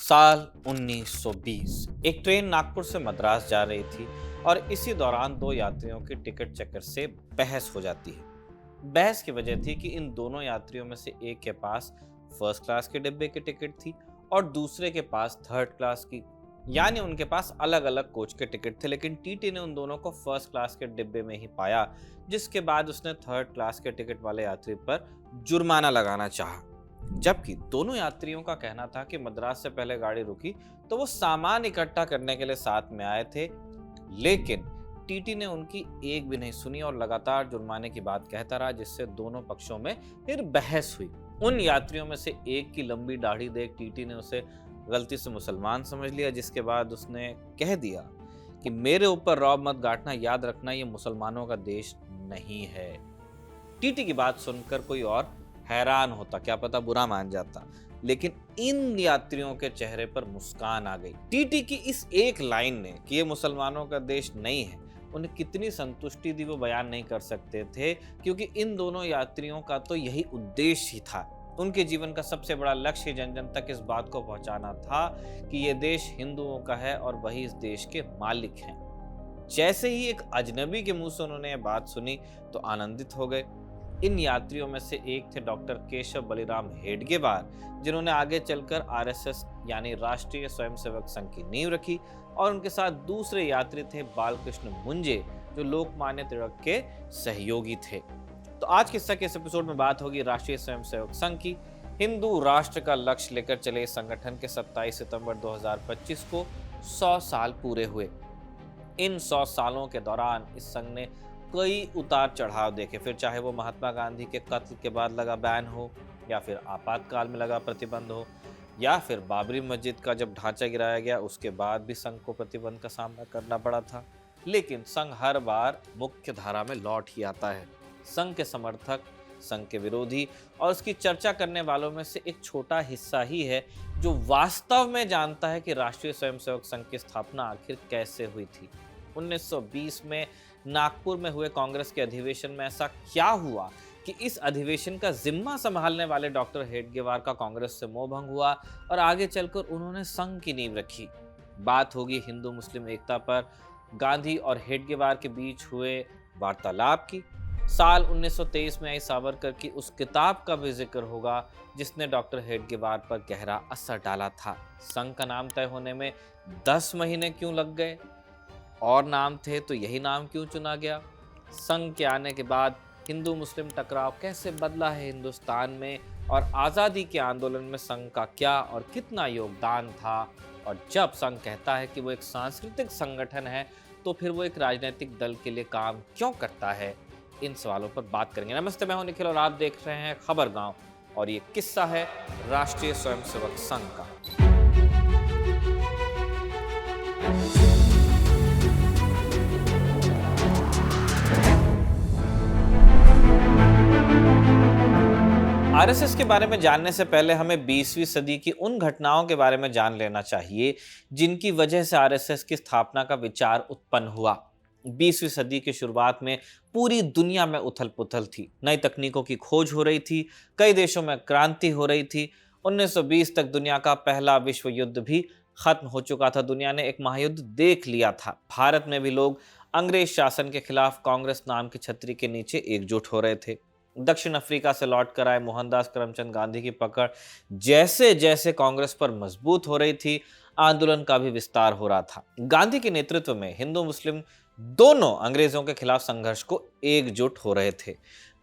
साल 1920 एक ट्रेन नागपुर से मद्रास जा रही थी और इसी दौरान दो यात्रियों की टिकट चेकर से बहस हो जाती है। बहस की वजह थी कि इन दोनों यात्रियों में से एक के पास फर्स्ट क्लास के डिब्बे की टिकट थी और दूसरे के पास थर्ड क्लास की, यानी उनके पास अलग अलग कोच के टिकट थे। लेकिन टीटी ने उन दोनों को फर्स्ट क्लास के डिब्बे में ही पाया, जिसके बाद उसने थर्ड क्लास के टिकट वाले यात्री पर जुर्माना लगाना चाहा। जबकि दोनों यात्रियों का कहना था कि मद्रास से पहले गाड़ी रुकी तो वो सामान इकट्ठा करने के लिए साथ में आए थे, लेकिन टीटी ने उनकी एक भी नहीं सुनी और लगातार जुर्माने की बात कहता रहा, जिससे दोनों पक्षों में फिर बहस हुई। उन यात्रियों में से एक की लंबी दाढ़ी देख टीटी ने उसे गलती से मुसलमान समझ लिया, जिसके बाद उसने कह दिया कि मेरे ऊपर रौब मत गांठना, याद रखना ये मुसलमानों का देश नहीं है। टीटी की बात सुनकर कोई और हैरान होता, क्या पता बुरा मान जाता, लेकिन इन यात्रियों के चेहरे पर मुस्कान आ गई। टीटी की इस एक लाइन ने कि ये मुसलमानों का देश नहीं है, उन्हें कितनी संतुष्टि दी वो बयान नहीं कर सकते थे, क्योंकि इन दोनों यात्रियों का तो यही उद्देश्य ही था। उनके जीवन का सबसे बड़ा लक्ष्य जन जन तक इस बात को पहुंचाना था कि ये देश हिंदुओं का है और वही इस देश के मालिक हैं। जैसे ही एक अजनबी के मुंह से उन्होंने ये बात सुनी तो आनंदित हो गए। इन यात्रियों में से एक थे डॉक्टर केशव बलिराम हेडगेवार, जिन्होंने आगे चलकर आरएसएस यानी राष्ट्रीय स्वयंसेवक संघ की नींव रखी, और उनके साथ दूसरे यात्री थे बालकृष्ण मुंजे, जो लोकमान्य तिलक के सहयोगी थे। तो आज के इस एपिसोड में बात होगी राष्ट्रीय स्वयंसेवक संघ की। हिंदू राष्ट्र का लक्ष्य लेकर चले इस संगठन के 27 सितंबर 2025 को 100 साल पूरे हुए। इन 100 सालों के दौरान इस संघ ने कई उतार चढ़ाव देखे, फिर चाहे वो महात्मा गांधी के कत्ल के बाद लगा बैन हो, या फिर आपातकाल में लगा प्रतिबंध हो, या फिर बाबरी मस्जिद का जब ढांचा गिराया गया उसके बाद भी संघ को प्रतिबंध का सामना करना पड़ा था। लेकिन संघ हर बार मुख्य धारा में लौट ही आता है। संघ के समर्थक, संघ के विरोधी और उसकी चर्चा करने वालों में से एक छोटा हिस्सा ही है जो वास्तव में जानता है कि राष्ट्रीय स्वयंसेवक संघ की स्थापना आखिर कैसे हुई थी। 1920 में नागपुर में हुए कांग्रेस के अधिवेशन में ऐसा क्या हुआ कि इस अधिवेशन का जिम्मा संभालने वाले डॉक्टर हेडगेवार का कांग्रेस से मोह भंग हुआ और आगे चलकर उन्होंने संघ की नींव रखी। बात होगी हिंदू मुस्लिम एकता पर गांधी और हेडगेवार के बीच हुए वार्तालाप की। साल 1923 में आई सावरकर की उस किताब का भी जिक्र होगा जिसने डॉक्टर हेडगेवार पर गहरा असर डाला था। संघ का नाम तय होने में 10 महीने क्यों लग गए, और नाम थे तो यही नाम क्यों चुना गया, संघ के आने के बाद हिंदू मुस्लिम टकराव कैसे बदला है हिंदुस्तान में, और आज़ादी के आंदोलन में संघ का क्या और कितना योगदान था, और जब संघ कहता है कि वो एक सांस्कृतिक संगठन है तो फिर वो एक राजनीतिक दल के लिए काम क्यों करता है, इन सवालों पर बात करेंगे। नमस्ते, मैं हूं निखिल और आप देख रहे हैं खबर गांव, और ये किस्सा है राष्ट्रीय स्वयंसेवक संघ का। आरएसएस के बारे में जानने से पहले हमें 20वीं सदी की उन घटनाओं के बारे में जान लेना चाहिए जिनकी वजह से आरएसएस की स्थापना का विचार उत्पन्न हुआ। 20वीं सदी की शुरुआत में पूरी दुनिया में उथल-पुथल थी, नई तकनीकों की खोज हो रही थी, कई देशों में क्रांति हो रही थी। 1920 तक दुनिया का पहला विश्व युद्ध भी खत्म हो चुका था, दुनिया ने एक महायुद्ध देख लिया था। भारत में भी लोग अंग्रेज शासन के खिलाफ कांग्रेस नाम की छतरी के नीचे एकजुट हो रहे थे। दक्षिण अफ्रीका से लौट कर आए मोहनदास करमचंद गांधी की पकड़ जैसे जैसे कांग्रेस पर मजबूत हो रही थी, आंदोलन का भी विस्तार हो रहा था। गांधी के नेतृत्व में हिंदू मुस्लिम दोनों अंग्रेजों के खिलाफ संघर्ष को एकजुट हो रहे थे।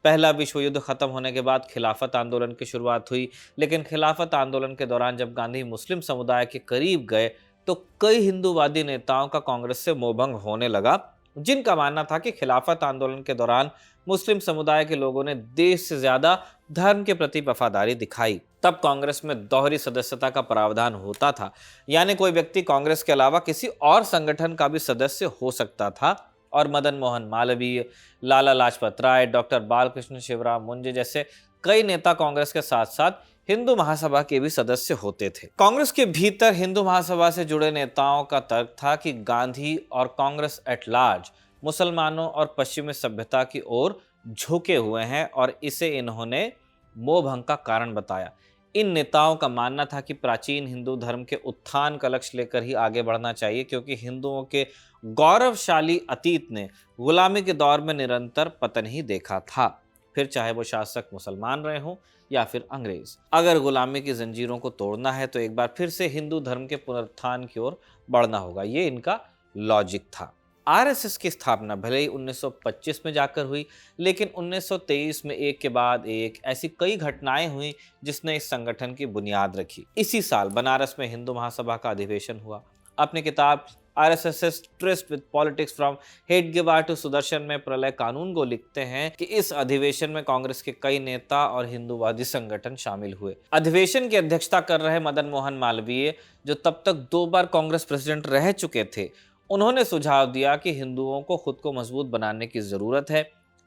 पहला विश्व युद्ध खत्म होने के बाद खिलाफत आंदोलन की शुरुआत हुई, लेकिन खिलाफत आंदोलन के दौरान जब गांधी मुस्लिम समुदाय के करीब गए तो कई हिंदूवादी नेताओं का कांग्रेस से मोहभंग होने लगा, जिनका मानना था कि खिलाफत आंदोलन के दौरान मुस्लिम समुदाय के लोगों ने देश से ज्यादा धर्म के प्रति वफादारी दिखाई। तब कांग्रेस में दोहरी सदस्यता का प्रावधान होता था, यानी कोई व्यक्ति कांग्रेस के अलावा किसी और संगठन का भी सदस्य हो सकता था, और मदन मोहन मालवीय, लाला लाजपत राय, डॉक्टर बालकृष्ण शिवराम मुंजे जैसे कई नेता कांग्रेस के साथ साथ हिंदू महासभा के भी सदस्य होते थे। कांग्रेस के भीतर हिंदू महासभा से जुड़े नेताओं का तर्क था कि गांधी और कांग्रेस एट लार्ज मुसलमानों और पश्चिमी सभ्यता की ओर झुके हुए हैं, और इसे इन्होंने मोह भंग का कारण बताया। इन नेताओं का मानना था कि प्राचीन हिंदू धर्म के उत्थान का लक्ष्य लेकर ही आगे बढ़ना चाहिए, क्योंकि हिंदुओं के गौरवशाली अतीत ने गुलामी के दौर में निरंतर पतन ही देखा था, फिर चाहे वो शासक मुसलमान रहे हों या फिर अंग्रेज। अगर गुलामी की जंजीरों को तोड़ना है तो एक बार फिर से हिंदू धर्म के पुनरुत्थान की ओर बढ़ना होगा, ये इनका लॉजिक था। आरएसएस की स्थापना भले ही 1925 में जाकर हुई, लेकिन 1923 में एक के बाद एक ऐसी कई घटनाएं हुई जिसने इस संगठन की बुनियाद रखी। इसी साल बनारस में हिंदू महासभा का अधिवेशन हुआ। अपनी किताब RSS tryst with politics from Hedgewar to Sudarshan में प्रलय कानून को लिखते हैं कि इस अधिवेशन में कांग्रेस के कई नेता और हिंदूवादी संगठन शामिल हुए। अधिवेशन की अध्यक्षता कर रहे मदन मोहन मालवीय, जो तब तक 2 बार कांग्रेस प्रेसिडेंट रह चुके थे, उन्होंने सुझाव दिया कि हिंदुओं को खुद को मजबूत बनाने की जरूरत है,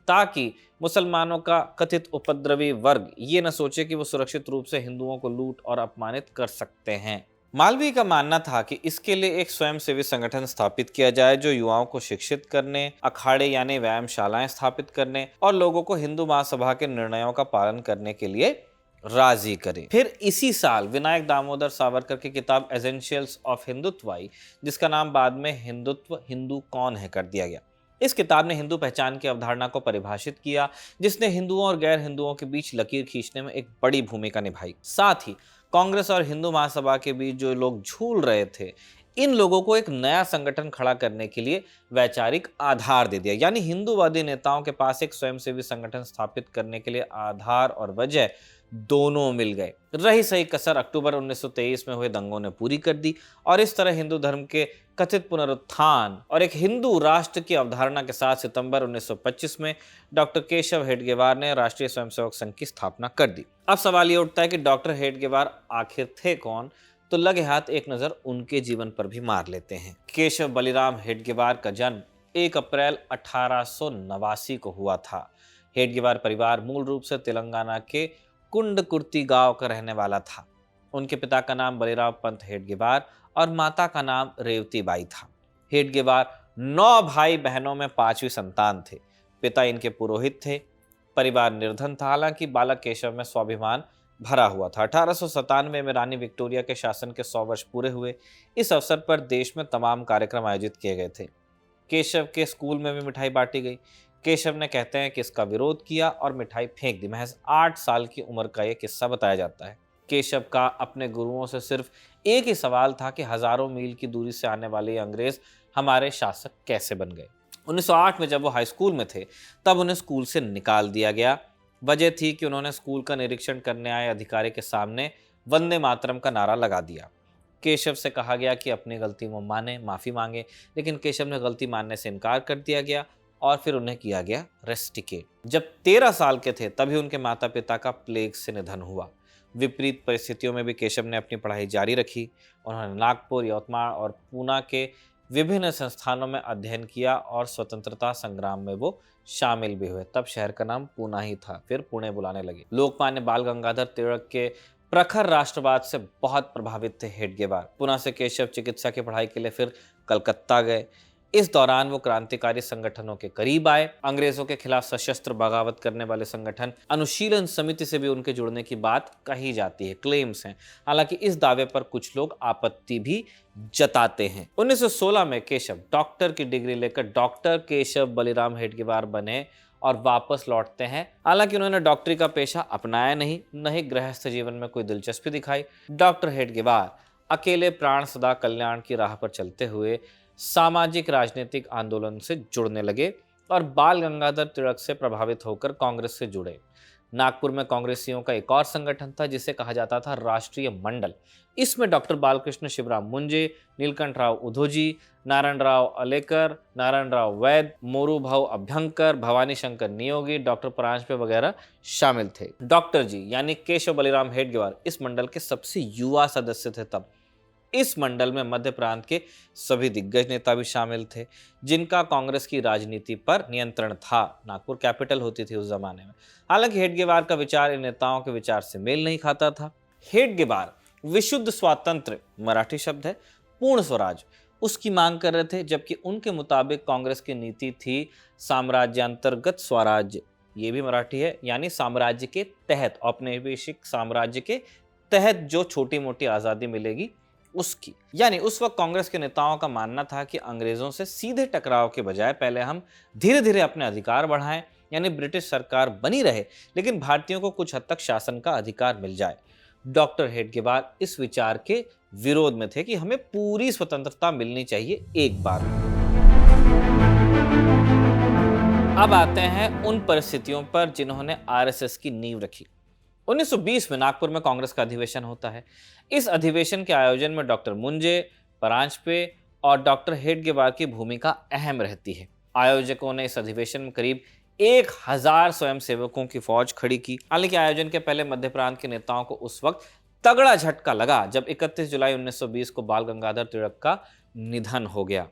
ताकि मुसलमानों का कथित उपद्रवी वर्ग ये न सोचे कि वो सुरक्षित रूप से हिंदुओं को लूट और अपमानित कर सकते हैं। मालवीय का मानना था कि इसके लिए एक स्वयंसेवी संगठन स्थापित किया जाए जो युवाओं को शिक्षित करने, अखाड़े यानी व्यायामशालाएं स्थापित करने और लोगों को हिंदू महासभा के निर्णयों का पालन करने के लिए राजी करे। फिर इसी साल विनायक दामोदर सावरकर की किताब एसेंशियल्स ऑफ हिंदुत्व आई, जिसका नाम बाद में हिंदुत्व हिंदू कौन है कर दिया गया। इस किताब ने हिंदू पहचान की अवधारणा को परिभाषित किया, जिसने हिंदुओं और गैर हिंदुओं के बीच लकीर खींचने में एक बड़ी भूमिका निभाई। साथ ही कांग्रेस और हिंदू महासभा के बीच जो लोग झूल रहे थे, इन लोगों को एक नया संगठन खड़ा करने के लिए वैचारिक आधार दे दिया। यानी हिंदूवादी नेताओं के पास एक स्वयंसेवी संगठन स्थापित करने के लिए आधार और वजह दोनों मिल गए। रही सही कसर अक्टूबर 1923 में हुए दंगों ने पूरी कर दी, और इस तरह हिंदू धर्म के कथित पुनरुत्थान और एक हिंदू राष्ट्र की अवधारणा के साथ सितंबर 1925 में डॉक्टर केशव हेडगेवार ने राष्ट्रीय स्वयंसेवक संघ की स्थापना कर दी। अब सवाल ये उठता है कि डॉक्टर हेडगेवार आखिर थे कौन, तो लगे हाथ एक नजर उनके जीवन पर भी मार लेते हैं। केशव बलिराम हेडगेवार का जन्म 1 अप्रैल 1889 को हुआ था। हेडगेवार परिवार मूल रूप से तेलंगाना के कुंडकुर्ती गांव का रहने वाला था। उनके पिता का नाम बलिराम पंत हेडगेवार और माता का नाम रेवती बाई था। हेडगेवार 9 भाई बहनों में 5वीं संतान थे। पिता इनके पुरोहित थे। परिवार निर्धन था, हालांकि बालक केशव में स्वाभिमान भरा हुआ था। 1897 में रानी विक्टोरिया के शासन के 100 वर्ष पूरे हुए। इस अवसर पर देश में तमाम कार्यक्रम आयोजित किए गए थे। केशव के स्कूल में भी मिठाई बांटी गई। केशव ने कहते हैं कि इसका विरोध किया और मिठाई फेंक दी। महज 8 साल की उम्र का यह किस्सा बताया जाता है। केशव का अपने गुरुओं से सिर्फ एक ही सवाल था कि हजारों मील की दूरी से आने वाले अंग्रेज हमारे शासक कैसे बन गए। 1908 में जब वो हाई स्कूल में थे, तब उन्हें स्कूल से निकाल दिया गया। वजह थी कि उन्होंने स्कूल का निरीक्षण करने आए अधिकारी के सामने वंदे मातरम का नारा लगा दिया। केशव से कहा गया कि अपनी गलती वो माने, माफी मांगे, लेकिन केशव ने गलती मानने से इनकार कर दिया गया और फिर उन्हें किया गया रेस्टिकेट। जब 13 साल के थे तभी उनके माता पिता का प्लेग से निधन हुआ। विपरीत परिस्थितियों में भी केशव ने अपनी पढ़ाई जारी रखी। उन्होंने नागपुर, यवतमाल और पूना के विभिन्न संस्थानों में अध्ययन किया और स्वतंत्रता संग्राम में वो शामिल भी हुए। तब शहर का नाम पूना ही था, फिर पुणे बुलाने लगे। लोकमान्य बाल गंगाधर तिलक के प्रखर राष्ट्रवाद से बहुत प्रभावित थे हेडगेवार। पुणे से केशव चिकित्सा की पढ़ाई के लिए फिर कलकत्ता गए। इस दौरान वो क्रांतिकारी संगठनों के करीब आए। अंग्रेजों के खिलाफ सशस्त्र बगावत करने वाले संगठन अनुशीलन समिति से भी उनके जुड़ने की बात कही जाती है, क्लेम्स हैं। हालांकि इस दावे पर कुछ लोग आपत्ति भी जताते हैं। 1916 में केशव डॉक्टर की डिग्री लेकर डॉक्टर केशव बलिराम हेडगेवार बने और वापस लौटते हैं। हालांकि उन्होंने डॉक्टरी का पेशा अपनाया नहीं, न ही गृहस्थ जीवन में कोई दिलचस्पी दिखाई। डॉक्टर हेडगेवार अकेले प्राण सदा कल्याण की राह पर चलते हुए सामाजिक राजनीतिक आंदोलन से जुड़ने लगे और बाल गंगाधर तिलक से प्रभावित होकर कांग्रेस से जुड़े। नागपुर में कांग्रेसियों का एक और संगठन था जिसे कहा जाता था राष्ट्रीय मंडल। इसमें डॉक्टर बालकृष्ण शिवराम मुंजे, नीलकंठ राव उधोजी, नारायण राव अलेकर, नारायण राव वैद, मोरू भाऊ अभ्यंकर, भवानी शंकर नियोगी, डॉक्टर परांजपे वगैरह शामिल थे। डॉक्टर जी यानी केशव बलिराम हेडगेवार इस मंडल के सबसे युवा सदस्य थे। तब इस मंडल में मध्य प्रांत के सभी दिग्गज नेता भी शामिल थे, जिनका कांग्रेस की राजनीति पर नियंत्रण था। नागपुर कैपिटल होती थी उस जमाने में। हालांकि हेडगेवार का विचार इन नेताओं के विचार से मेल नहीं खाता था। हेडगेवार विशुद्ध स्वातंत्र्य, मराठी शब्द है, पूर्ण स्वराज, उसकी मांग कर रहे थे, जबकि उनके मुताबिक कांग्रेस की नीति थी साम्राज्यांतर्गत स्वराज्य, ये भी मराठी है, यानी साम्राज्य के तहत, औपनिवेशिक साम्राज्य के तहत जो छोटी मोटी आज़ादी मिलेगी उसकी। यानी उस वक्त कांग्रेस के नेताओं का मानना था कि अंग्रेजों से सीधे टकराव के बजाय पहले हम धीरे धीरे अपने अधिकार बढ़ाएं, यानी ब्रिटिश सरकार बनी रहे लेकिन भारतीयों को कुछ हद तक शासन का अधिकार मिल जाए। डॉक्टर हेडगेवार इस विचार के विरोध में थे कि हमें पूरी स्वतंत्रता मिलनी चाहिए एक बार। अब आते हैं उन परिस्थितियों पर जिन्होंने आरएसएस की नींव रखी। 1920 में नागपुर में कांग्रेस का अधिवेशन होता है। इस अधिवेशन के आयोजन में डॉक्टर मुंजे, परांजपे और डॉक्टर हेडगेवार की भूमिका अहम रहती है। आयोजकों ने इस अधिवेशन में करीब 1000 स्वयंसेवकों की फौज खड़ी की। हालांकि आयोजन के पहले मध्य प्रांत के नेताओं को उस वक्त तगड़ा झटका लगा जब 31 जुलाई 1920 को बाल गंगाधर तिलक का निधन हो गया।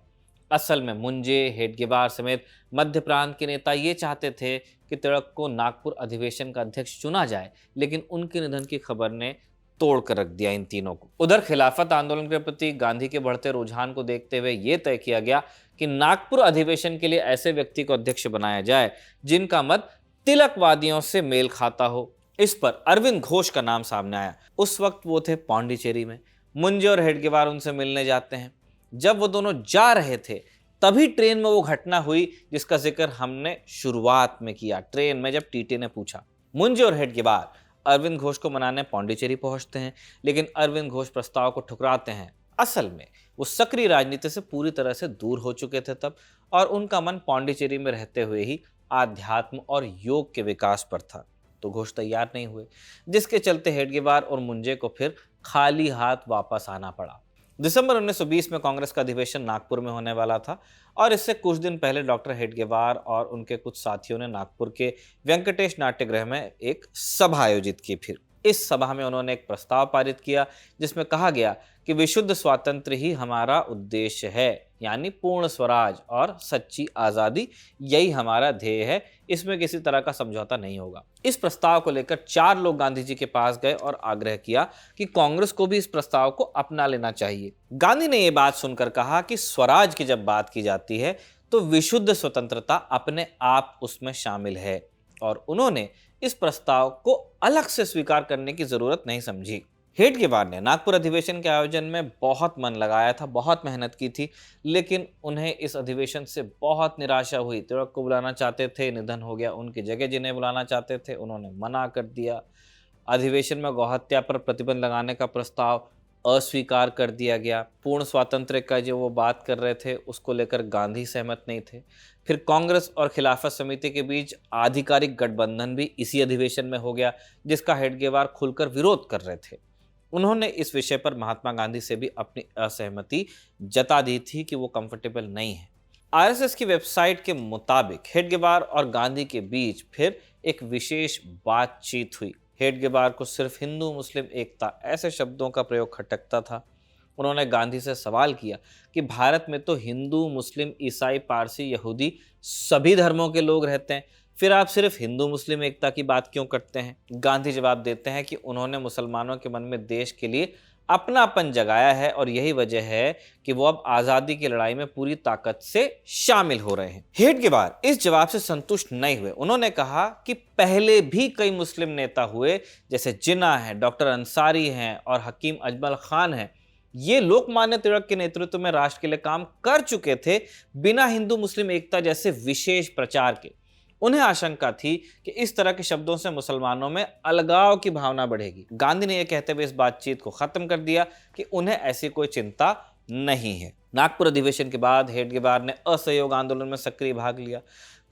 असल में मुंजे, हेडगेवार समेत मध्य प्रांत के नेता ये चाहते थे कि तिलक को नागपुर अधिवेशन का अध्यक्ष चुना जाए, लेकिन उनके निधन की खबर ने तोड़ कर रख दिया इन तीनों को। उधर खिलाफत आंदोलन के प्रति गांधी के बढ़ते रुझान को देखते हुए यह तय किया गया कि नागपुर अधिवेशन के लिए ऐसे व्यक्ति को अध्यक्ष बनाया जाए जिनका मत तिलकवादियों से मेल खाता हो। इस पर अरविंद घोष का नाम सामने आया। उस वक्त वो थे पौंडीचेरी में। मुंजे और हेडगेवार उनसे मिलने जाते हैं। जब वो दोनों जा रहे थे तभी ट्रेन में वो घटना हुई जिसका जिक्र हमने शुरुआत में किया। ट्रेन में जब टीटी ने पूछा, मुंजे और हेडगेवार अरविंद घोष को मनाने पौंडीचेरी पहुंचते हैं, लेकिन अरविंद घोष प्रस्ताव को ठुकराते हैं। असल में वो सक्रिय राजनीति से पूरी तरह से दूर हो चुके थे तब, और उनका मन पौंडीचेरी में रहते हुए ही आध्यात्म और योग के विकास पर था। तो घोष तैयार नहीं हुए, जिसके चलते हेडगेवार और मुंजे को फिर खाली हाथ वापस आना पड़ा। दिसंबर 1920 में कांग्रेस का अधिवेशन नागपुर में होने वाला था और इससे कुछ दिन पहले डॉक्टर हेडगेवार और उनके कुछ साथियों ने नागपुर के वेंकटेश नाट्यगृह में एक सभा आयोजित की। फिर इस सभा में उन्होंने एक प्रस्ताव पारित किया जिसमें कहा गया कि विशुद्ध स्वातंत्र्य ही हमारा उद्देश्य है, यानी पूर्ण स्वराज और सच्ची आज़ादी, यही हमारा ध्येय है, इसमें किसी तरह का समझौता नहीं होगा। इस प्रस्ताव को लेकर 4 लोग गांधी जी के पास गए और आग्रह किया कि कांग्रेस को भी इस प्रस्ताव को अपना लेना चाहिए। गांधी ने यह बात सुनकर कहा कि स्वराज की जब बात की जाती है तो विशुद्ध स्वतंत्रता अपने आप उसमें शामिल है, और उन्होंने इस प्रस्ताव को अलग से स्वीकार करने की जरूरत नहीं समझी। हेडगेवार ने नागपुर अधिवेशन के आयोजन में बहुत मन लगाया था, बहुत मेहनत की थी, लेकिन उन्हें इस अधिवेशन से बहुत निराशा हुई। तिलक को बुलाना चाहते थे, निधन हो गया। उनकी जगह जिन्हें बुलाना चाहते थे उन्होंने मना कर दिया। अधिवेशन में गौहत्या पर प्रतिबंध लगाने का प्रस्ताव अस्वीकार कर दिया गया। पूर्ण स्वातंत्र्य का जो वो बात कर रहे थे उसको लेकर गांधी सहमत नहीं थे। फिर कांग्रेस और खिलाफत समिति के बीच आधिकारिक गठबंधन भी इसी अधिवेशन में हो गया, जिसका हेडगेवार खुलकर विरोध कर रहे थे। उन्होंने इस विषय पर महात्मा गांधी से भी अपनी असहमति जता दी थी कि वो कंफर्टेबल नहीं है। आरएसएस की वेबसाइट के मुताबिक हेडगेवार और गांधी के बीच फिर एक विशेष बातचीत हुई। हेडगेवार को सिर्फ हिंदू मुस्लिम एकता ऐसे शब्दों का प्रयोग खटकता था। उन्होंने गांधी से सवाल किया कि भारत में तो हिंदू, मुस्लिम, ईसाई, पारसी, यहूदी सभी धर्मों के लोग रहते हैं, फिर आप सिर्फ हिंदू मुस्लिम एकता की बात क्यों करते हैं? गांधी जवाब देते हैं कि उन्होंने मुसलमानों के मन में देश के लिए अपनापन जगाया है और यही वजह है कि वो अब आजादी की लड़ाई में पूरी ताकत से शामिल हो रहे हैं। हेडगेवार इस जवाब से संतुष्ट नहीं हुए। उन्होंने कहा कि पहले भी कई मुस्लिम नेता हुए, जैसे जिन्ना है, डॉक्टर अंसारी हैं और हकीम अजमल खान हैं। ये लोकमान्य तिलक के नेतृत्व में राष्ट्र के लिए काम कर चुके थे बिना हिंदू मुस्लिम एकता जैसे विशेष प्रचार के। उन्हें आशंका थी कि इस तरह के शब्दों से मुसलमानों में अलगाव की भावना बढ़ेगी। गांधी ने यह कहते हुए इस बातचीत को खत्म कर दिया कि उन्हें ऐसी कोई चिंता नहीं है। नागपुर अधिवेशन के बाद हेडगेवार ने असहयोग आंदोलन में सक्रिय भाग लिया,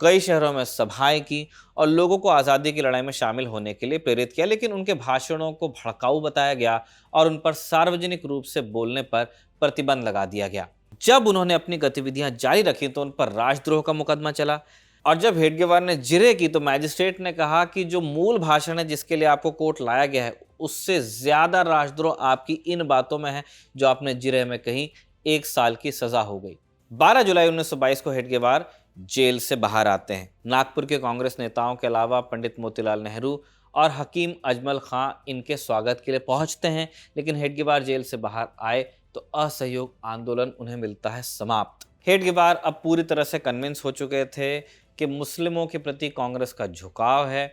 कई शहरों में सभाएं की और लोगों को आज़ादी की लड़ाई में शामिल होने के लिए प्रेरित किया, लेकिन उनके भाषणों को भड़काऊ बताया गया और उन पर सार्वजनिक रूप से बोलने पर प्रतिबंध लगा दिया गया। जब उन्होंने अपनी गतिविधियां जारी रखी तो उन पर राजद्रोह का मुकदमा चला, और जब हेडगेवार ने जिरह की तो मैजिस्ट्रेट ने कहा कि जो मूल भाषण है जिसके लिए आपको कोर्ट लाया गया है उससे ज्यादा राजद्रोह आपकी इन बातों में है जो आपने जिरह में कही। 1 साल की सजा हो गई। 12 जुलाई 1922 को हेडगेवार जेल से बाहर आते हैं। नागपुर के कांग्रेस नेताओं के अलावा पंडित मोतीलाल नेहरू और हकीम अजमल खां इनके स्वागत के लिए पहुंचते हैं, लेकिन हेडगेवार जेल से बाहर आए तो असहयोग आंदोलन उन्हें मिलता है समाप्त। हेडगेवार अब पूरी तरह से कन्विंस हो चुके थे कि मुस्लिमों के प्रति कांग्रेस का झुकाव है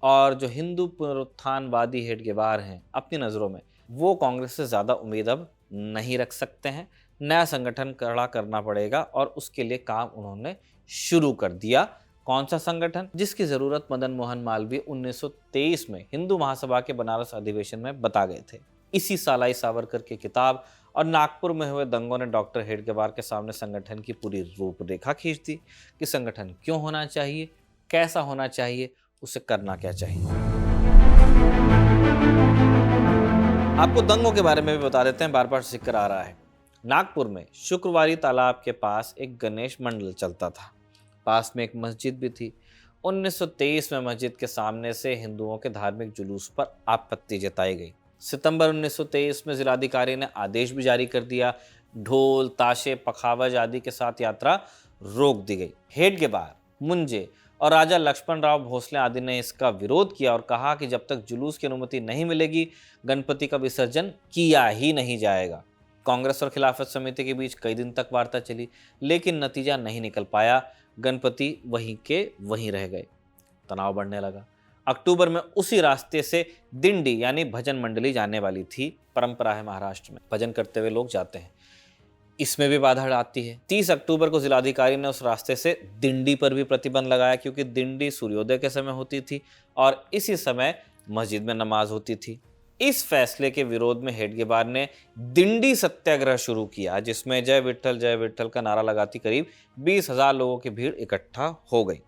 और जो हिंदू पुनरुत्थानवादी हेडगेवार हैं अपनी नज़रों में, वो कांग्रेस से ज़्यादा उम्मीद अब नहीं रख सकते हैं। नया संगठन खड़ा करना पड़ेगा और उसके लिए काम उन्होंने शुरू कर दिया। कौन सा संगठन? जिसकी ज़रूरत मदन मोहन मालवीय 1923 में हिंदू महासभा के बनारस अधिवेशन में बता गए थे। इसी साल आई सावरकर की किताब और नागपुर में हुए दंगों ने डॉक्टर हेडगेवार के सामने संगठन की पूरी रूपरेखा खींच दी कि संगठन क्यों होना चाहिए, कैसा होना चाहिए, उसे करना क्या चाहिए। आपको दंगों के बारे में भी बता देते हैं, बार बार जिक्र आ रहा है। नागपुर में शुक्रवारी तालाब के पास एक गणेश मंडल चलता था। पास में एक मस्जिद भी थी। 1923 में मस्जिद के सामने से हिंदुओं के धार्मिक जुलूस पर आपत्ति जताई गई। सितंबर 1923 में जिलाधिकारी ने आदेश भी जारी कर दिया। ढोल, ताशे, पखावज आदि के साथ यात्रा रोक दी गई। हेडगेवार, मुंजे और राजा लक्ष्मण राव भोसले आदि ने इसका विरोध किया और कहा कि जब तक जुलूस की अनुमति नहीं मिलेगी, गणपति का विसर्जन किया ही नहीं जाएगा। कांग्रेस और खिलाफत समिति के बीच कई दिन तक वार्ता चली, लेकिन नतीजा नहीं निकल पाया। गणपति वहीं के वहीं रह गए। तनाव बढ़ने लगा। अक्टूबर में उसी रास्ते से दिंडी यानी भजन मंडली जाने वाली थी। परंपरा है महाराष्ट्र में, भजन करते हुए लोग जाते हैं। इसमें भी बाधा आती है। 30 अक्टूबर को जिलाधिकारी ने उस रास्ते से दिंडी पर भी प्रतिबंध लगाया, क्योंकि दिंडी सूर्योदय के समय होती थी और इसी समय मस्जिद में नमाज होती थी। इस फैसले के विरोध में हेडगेवार ने दिंडी सत्याग्रह शुरू किया, जिसमें जय विठ्ठल का नारा लगाती करीब 20,000 लोगों की भीड़ इकट्ठा हो गई।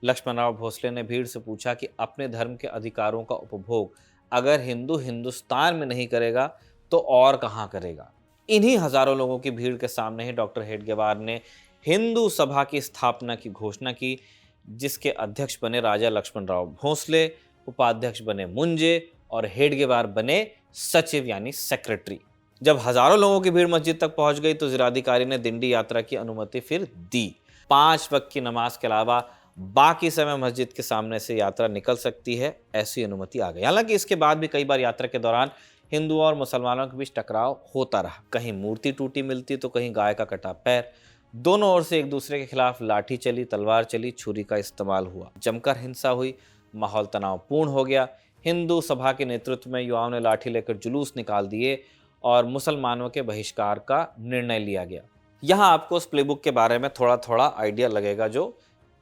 लक्ष्मणराव भोसले ने भीड़ से पूछा कि अपने धर्म के अधिकारों का उपभोग अगर हिंदू हिंदुस्तान में नहीं करेगा तो और कहाँ करेगा। इन्हीं हजारों लोगों की भीड़ के सामने ही डॉक्टर हेडगेवार ने हिंदू सभा की स्थापना की घोषणा की, जिसके अध्यक्ष बने राजा लक्ष्मणराव भोसले, उपाध्यक्ष बने मुंजे और हेडगेवार बने सचिव यानी सेक्रेटरी। जब हजारों लोगों की भीड़ मस्जिद तक पहुंच गई तो जिलाधिकारी ने दिंडी यात्रा की अनुमति फिर दी। 5 वक्त की नमाज के अलावा बाकी समय मस्जिद के सामने से यात्रा निकल सकती है, ऐसी अनुमति आ गई। हालांकि इसके बाद भी कई बार यात्रा के दौरान हिंदुओं और मुसलमानों के बीच टकराव होता रहा। कहीं मूर्ति टूटी मिलती तो कहीं गाय का कटा पैर। दोनों ओर से एक दूसरे के खिलाफ लाठी चली, तलवार चली, छुरी का इस्तेमाल हुआ। जमकर हिंसा हुई, माहौल तनावपूर्ण हो गया। हिंदू सभा के नेतृत्व में युवाओं ने लाठी लेकर जुलूस निकाल दिए और मुसलमानों के बहिष्कार का निर्णय लिया गया। यहाँ आपको उस प्लेबुक के बारे में थोड़ा थोड़ा आइडिया लगेगा जो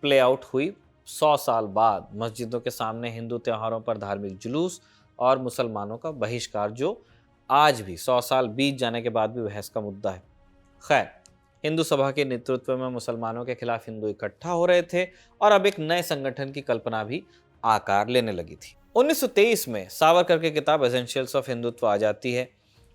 प्ले आउट हुई 100 साल बाद। मस्जिदों के सामने हिंदू त्योहारों पर धार्मिक जुलूस और मुसलमानों का बहिष्कार, जो आज भी 100 साल बीत जाने के बाद भी बहस का मुद्दा है। खैर, हिंदू सभा के नेतृत्व में मुसलमानों के खिलाफ हिंदू इकट्ठा हो रहे थे और अब एक नए संगठन की कल्पना भी आकार लेने लगी थी। 1923 में सावरकर की किताब एसेंशियल्स ऑफ हिंदुत्व आ जाती है।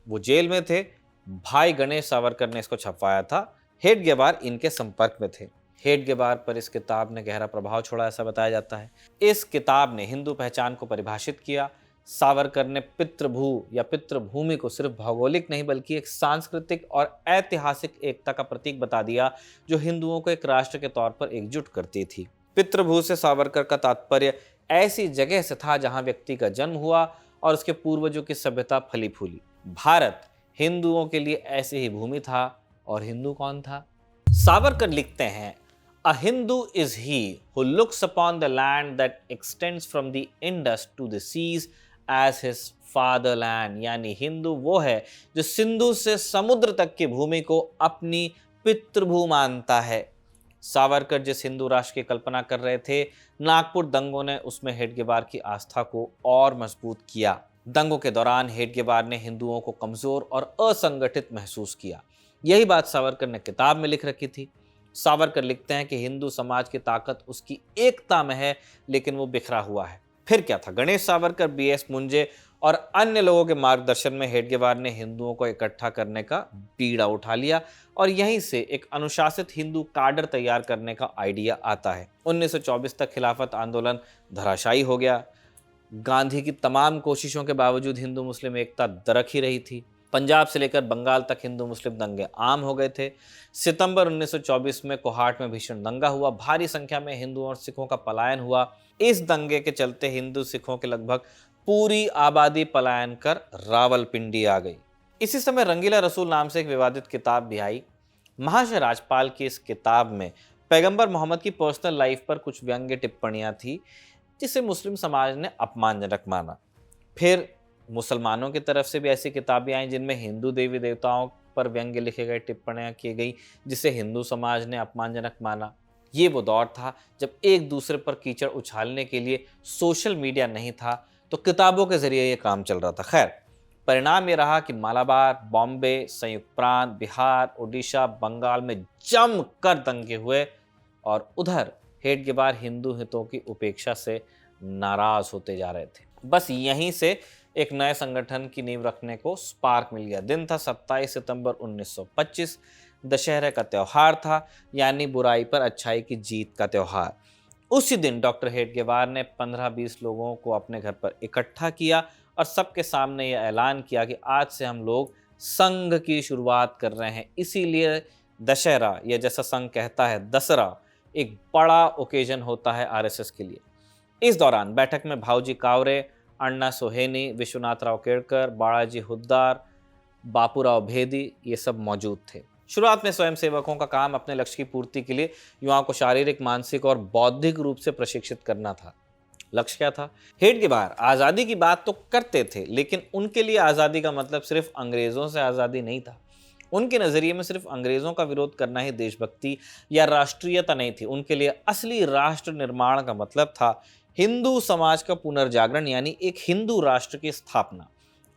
वो जेल में थे। भाई गणेश सावरकर ने इसको छपवाया था। हेडगेवार इनके संपर्क में थे। हेडगेवार पर इस किताब ने गहरा प्रभाव छोड़ा, ऐसा बताया जाता है। इस किताब ने हिंदू पहचान को परिभाषित किया। सावरकर ने पितृभू या पितृभूमि को सिर्फ भौगोलिक नहीं बल्कि एक सांस्कृतिक और ऐतिहासिक एकता का प्रतीक बता दिया, जो हिंदुओं को एक राष्ट्र के तौर पर एकजुट करती थी। पितृभू से सावरकर का तात्पर्य ऐसी जगह से था जहां व्यक्ति का जन्म हुआ और उसके पूर्वजों की सभ्यता फली फूली। भारत हिंदुओं के लिए ऐसी ही भूमि था। और हिंदू कौन था? सावरकर लिखते हैं, A Hindu is he who looks upon the land that extends from the Indus to the seas as his fatherland। यानी हिंदू वो है जो सिंधु से समुद्र तक की भूमि को अपनी पितृभू मानता है। सावरकर जिस हिंदू राष्ट्र की कल्पना कर रहे थे, नागपुर दंगों ने उसमें हेडगेवार की आस्था को और मजबूत किया। दंगों के दौरान हेडगेवार ने हिंदुओं को कमजोर और असंगठित महसूस किया। यही बात सावरकर ने किताब में लिख रखी थी। सावरकर लिखते हैं कि हिंदू समाज की ताकत उसकी एकता में है, लेकिन वो बिखरा हुआ है। फिर क्या था? गणेश सावरकर, बीएस मुंजे और अन्य लोगों के मार्गदर्शन में हेडगेवार ने हिंदुओं को इकट्ठा करने का बीड़ा उठा लिया और यहीं से एक अनुशासित हिंदू काडर तैयार करने का आइडिया आता है। 1924 तक खिलाफत आंदोलन धराशायी हो गया। गांधी की तमाम कोशिशों के बावजूद हिंदू मुस्लिम एकता दरक ही रही थी। पंजाब से लेकर बंगाल तक हिंदू मुस्लिम दंगे आम हो गए थे। सितंबर 1924 में कोहाट में भीषण दंगा हुआ। भारी संख्या में हिंदुओं और सिखों का पलायन हुआ। इस दंगे के चलते हिंदू सिखों के लगभग पूरी आबादी पलायन कर रावलपिंडी आ गई। इसी समय रंगीला रसूल नाम से एक विवादित किताब भी आई। महाशय राजपाल की इस किताब में पैगंबर मोहम्मद की पर्सनल लाइफ पर कुछ व्यंग्य टिप्पणियां थी। जिसे मुस्लिम समाज ने अपमानजनक माना। फिर मुसलमानों की तरफ से भी ऐसी किताबें आई जिनमें हिंदू देवी देवताओं पर व्यंग्य लिखे गए, टिप्पणियां की गई, जिसे हिंदू समाज ने अपमानजनक माना। ये वो दौर था जब एक दूसरे पर कीचड़ उछालने के लिए सोशल मीडिया नहीं था, तो किताबों के जरिए ये काम चल रहा था। खैर, परिणाम ये रहा कि मालाबार, बॉम्बे, संयुक्त प्रांत, बिहार, उड़ीसा, बंगाल में जमकर दंगे हुए और उधर हेडगेवार हिंदू हितों की उपेक्षा से नाराज होते जा रहे थे। बस यहीं से एक नए संगठन की नींव रखने को स्पार्क मिल गया। दिन था 27 सितंबर 1925। दशहरे का त्योहार था, यानी बुराई पर अच्छाई की जीत का त्योहार। उसी दिन डॉक्टर हेडगेवार ने 15-20 लोगों को अपने घर पर इकट्ठा किया और सबके सामने यह ऐलान किया कि आज से हम लोग संघ की शुरुआत कर रहे हैं। इसीलिए दशहरा, या जैसा संघ कहता है दसरा, एक बड़ा ओकेजन होता है आरएसएस के लिए। इस दौरान बैठक में भाऊजी कावरे, अण्णा सोहेनी, विश्वनाथराव केड़कर, बाळाजी हुद्दार, बापूराव भेदी, ये सब मौजूद थे। शुरुआत में स्वयंसेवकों का काम अपने लक्ष्य की पूर्ति के लिए युवाओं को शारीरिक, मानसिक और बौद्धिक रूप से प्रशिक्षित करना था। लक्ष्य क्या था? हेडगेवार आज़ादी की बात तो करते थे, लेकिन उनके लिए आज़ादी का मतलब सिर्फ अंग्रेज़ों से आज़ादी नहीं था। उनके नज़रिए में सिर्फ अंग्रेज़ों का विरोध करना ही देशभक्ति या राष्ट्रीयता नहीं थी। उनके लिए असली राष्ट्र निर्माण का मतलब था हिंदू समाज का पुनर्जागरण, यानी एक हिंदू राष्ट्र की स्थापना।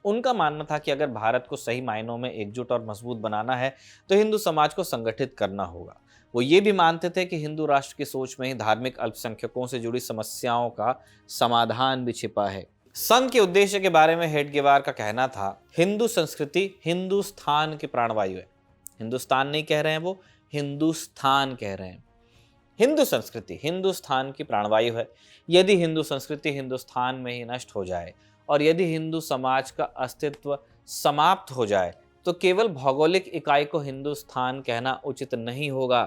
उनका मानना था कि अगर भारत को सही मायनों में एकजुट और मजबूत बनाना है तो हिंदू समाज को संगठित करना होगा। वो ये भी मानते थे कि हिंदू राष्ट्र की सोच में ही धार्मिक अल्पसंख्यकों से जुड़ी समस्याओं का समाधान भी छिपा है। संघ के उद्देश्य के बारे में हेडगेवार का कहना था, हिंदू संस्कृति हिंदुस्तान की प्राणवायु है। हिंदुस्तान नहीं कह रहे हैं वो, हिंदुस्तान कह रहे हैं। हिंदू संस्कृति हिंदुस्तान की प्राणवायु है। यदि हिंदू संस्कृति हिंदुस्तान में ही नष्ट हो जाए और यदि हिंदू समाज का अस्तित्व समाप्त हो जाए तो केवल भौगोलिक इकाई को हिंदुस्तान कहना उचित नहीं होगा।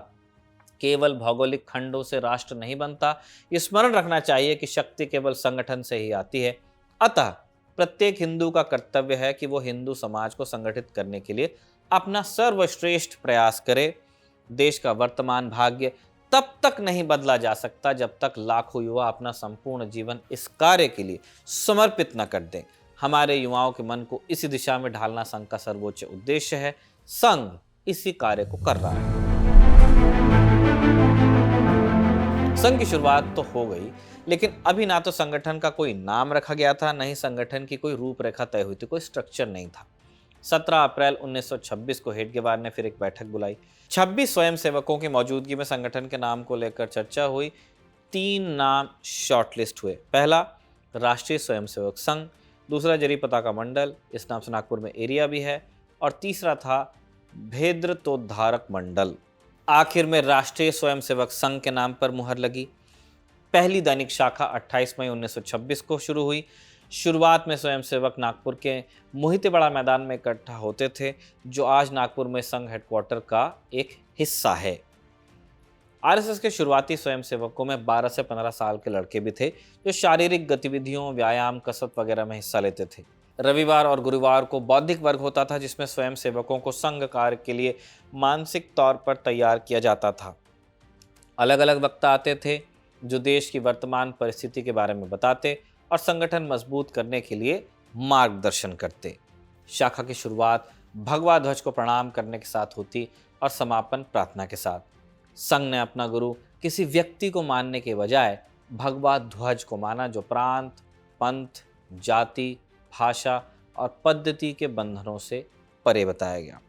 केवल भौगोलिक खंडों से राष्ट्र नहीं बनता। ये स्मरण रखना चाहिए कि शक्ति केवल संगठन से ही आती है। अतः प्रत्येक हिंदू का कर्तव्य है कि वो हिंदू समाज को संगठित करने के लिए अपना सर्वश्रेष्ठ प्रयास करे। देश का वर्तमान भाग्य तब तक नहीं बदला जा सकता जब तक लाखों युवा अपना संपूर्ण जीवन इस कार्य के लिए समर्पित न कर दें। हमारे युवाओं के मन को इसी दिशा में ढालना संघ का सर्वोच्च उद्देश्य है। संघ इसी कार्य को कर रहा है। संघ की शुरुआत तो हो गई, लेकिन अभी ना तो संगठन का कोई नाम रखा गया था, न ही संगठन की कोई रूपरेखा तय हुई थी, कोई स्ट्रक्चर नहीं था। 17 अप्रैल 1926 को हेडगेवार ने फिर एक बैठक बुलाई। 26 स्वयंसेवकों की मौजूदगी में संगठन के नाम को लेकर चर्चा हुई। 3 नाम शॉर्टलिस्ट हुए। पहला, राष्ट्रीय स्वयंसेवक संघ। दूसरा, जरी पताका मंडल, इस नाम से नागपुर में एरिया भी है। और तीसरा था भेद्रतोद्धारक मंडल। आखिर में राष्ट्रीय स्वयंसेवक संघ के नाम पर मुहर लगी। पहली दैनिक शाखा 28 मई 1926 को शुरू हुई। शुरुआत में स्वयंसेवक नागपुर के मोहिते बड़ा मैदान में इकट्ठा होते थे, जो आज नागपुर में संघ हेडक्वार्टर का एक हिस्सा है। आरएसएस के शुरुआती स्वयंसेवकों में 12 से 15 साल के लड़के भी थे, जो शारीरिक गतिविधियों, व्यायाम, कसरत वगैरह में हिस्सा लेते थे। रविवार और गुरुवार को बौद्धिक वर्ग होता था, जिसमें स्वयंसेवकों को संघ कार्य के लिए मानसिक तौर पर तैयार किया जाता था। अलग अलग वक्ता आते थे जो देश की वर्तमान परिस्थिति के बारे में बताते और संगठन मजबूत करने के लिए मार्गदर्शन करते। शाखा की शुरुआत भगवा ध्वज को प्रणाम करने के साथ होती और समापन प्रार्थना के साथ। संघ ने अपना गुरु किसी व्यक्ति को मानने के बजाय भगवा ध्वज को माना, जो प्रांत, पंथ, जाति, भाषा और पद्धति के बंधनों से परे बताया गया।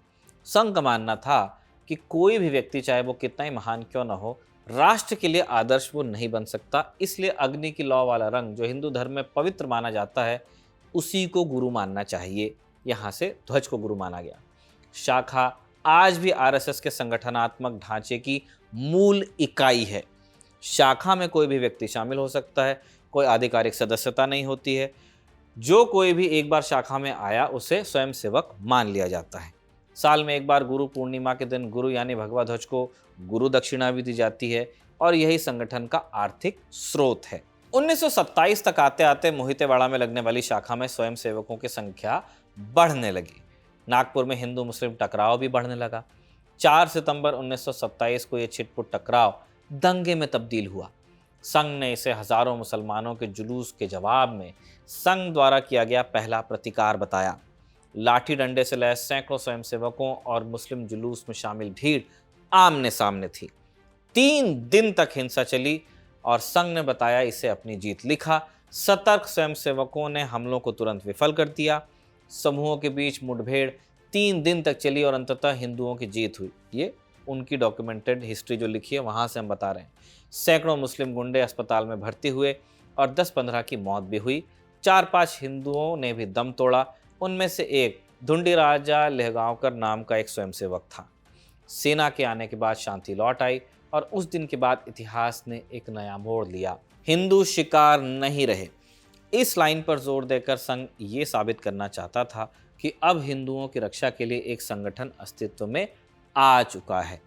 संघ का मानना था कि कोई भी व्यक्ति, चाहे वो कितना ही महान क्यों न हो, राष्ट्र के लिए आदर्श वो नहीं बन सकता। इसलिए अग्नि की लौ वाला रंग, जो हिंदू धर्म में पवित्र माना जाता है, उसी को गुरु मानना चाहिए। यहाँ से ध्वज को गुरु माना गया। शाखा आज भी आरएसएस के संगठनात्मक ढांचे की मूल इकाई है। शाखा में कोई भी व्यक्ति शामिल हो सकता है, कोई आधिकारिक सदस्यता नहीं होती है। जो कोई भी एक बार शाखा में आया उसे स्वयंसेवक मान लिया जाता है। साल में एक बार गुरु पूर्णिमा के दिन गुरु यानी भगवा ध्वज को गुरु दक्षिणा भी दी जाती है और यही संगठन का आर्थिक स्रोत है। 1927 तक आते आते मोहितेवाड़ा में लगने वाली शाखा में स्वयंसेवकों की संख्या बढ़ने लगी। नागपुर में हिंदू मुस्लिम टकराव भी बढ़ने लगा। 4 सितंबर 1927 को यह छिटपुट टकराव दंगे में तब्दील हुआ। संघ ने इसे हजारों मुसलमानों के जुलूस के जवाब में संघ द्वारा किया गया पहला प्रतिकार बताया। लाठी डंडे से लैस सैकड़ों स्वयंसेवकों और मुस्लिम जुलूस में शामिल भीड़ आमने सामने थी। 3 दिन तक हिंसा चली और संघ ने बताया इसे अपनी जीत लिखा। सतर्क स्वयंसेवकों ने हमलों को तुरंत विफल कर दिया। समूहों के बीच मुठभेड़ 3 दिन तक चली और अंततः हिंदुओं की जीत हुई। ये उनकी डॉक्यूमेंटेड हिस्ट्री जो लिखी है वहां से हम बता रहे हैं। सैकड़ों मुस्लिम गुंडे अस्पताल में भर्ती हुए और 10-15 की मौत भी हुई। 4-5 हिंदुओं ने भी दम तोड़ा। उनमें से एक धुंडी राजा लहगांवकर नाम का एक स्वयंसेवक था। सेना के आने के बाद शांति लौट आई और उस दिन के बाद इतिहास ने एक नया मोड़ लिया। हिंदू शिकार नहीं रहे। इस लाइन पर जोर देकर संघ ये साबित करना चाहता था कि अब हिंदुओं की रक्षा के लिए एक संगठन अस्तित्व में आ चुका है।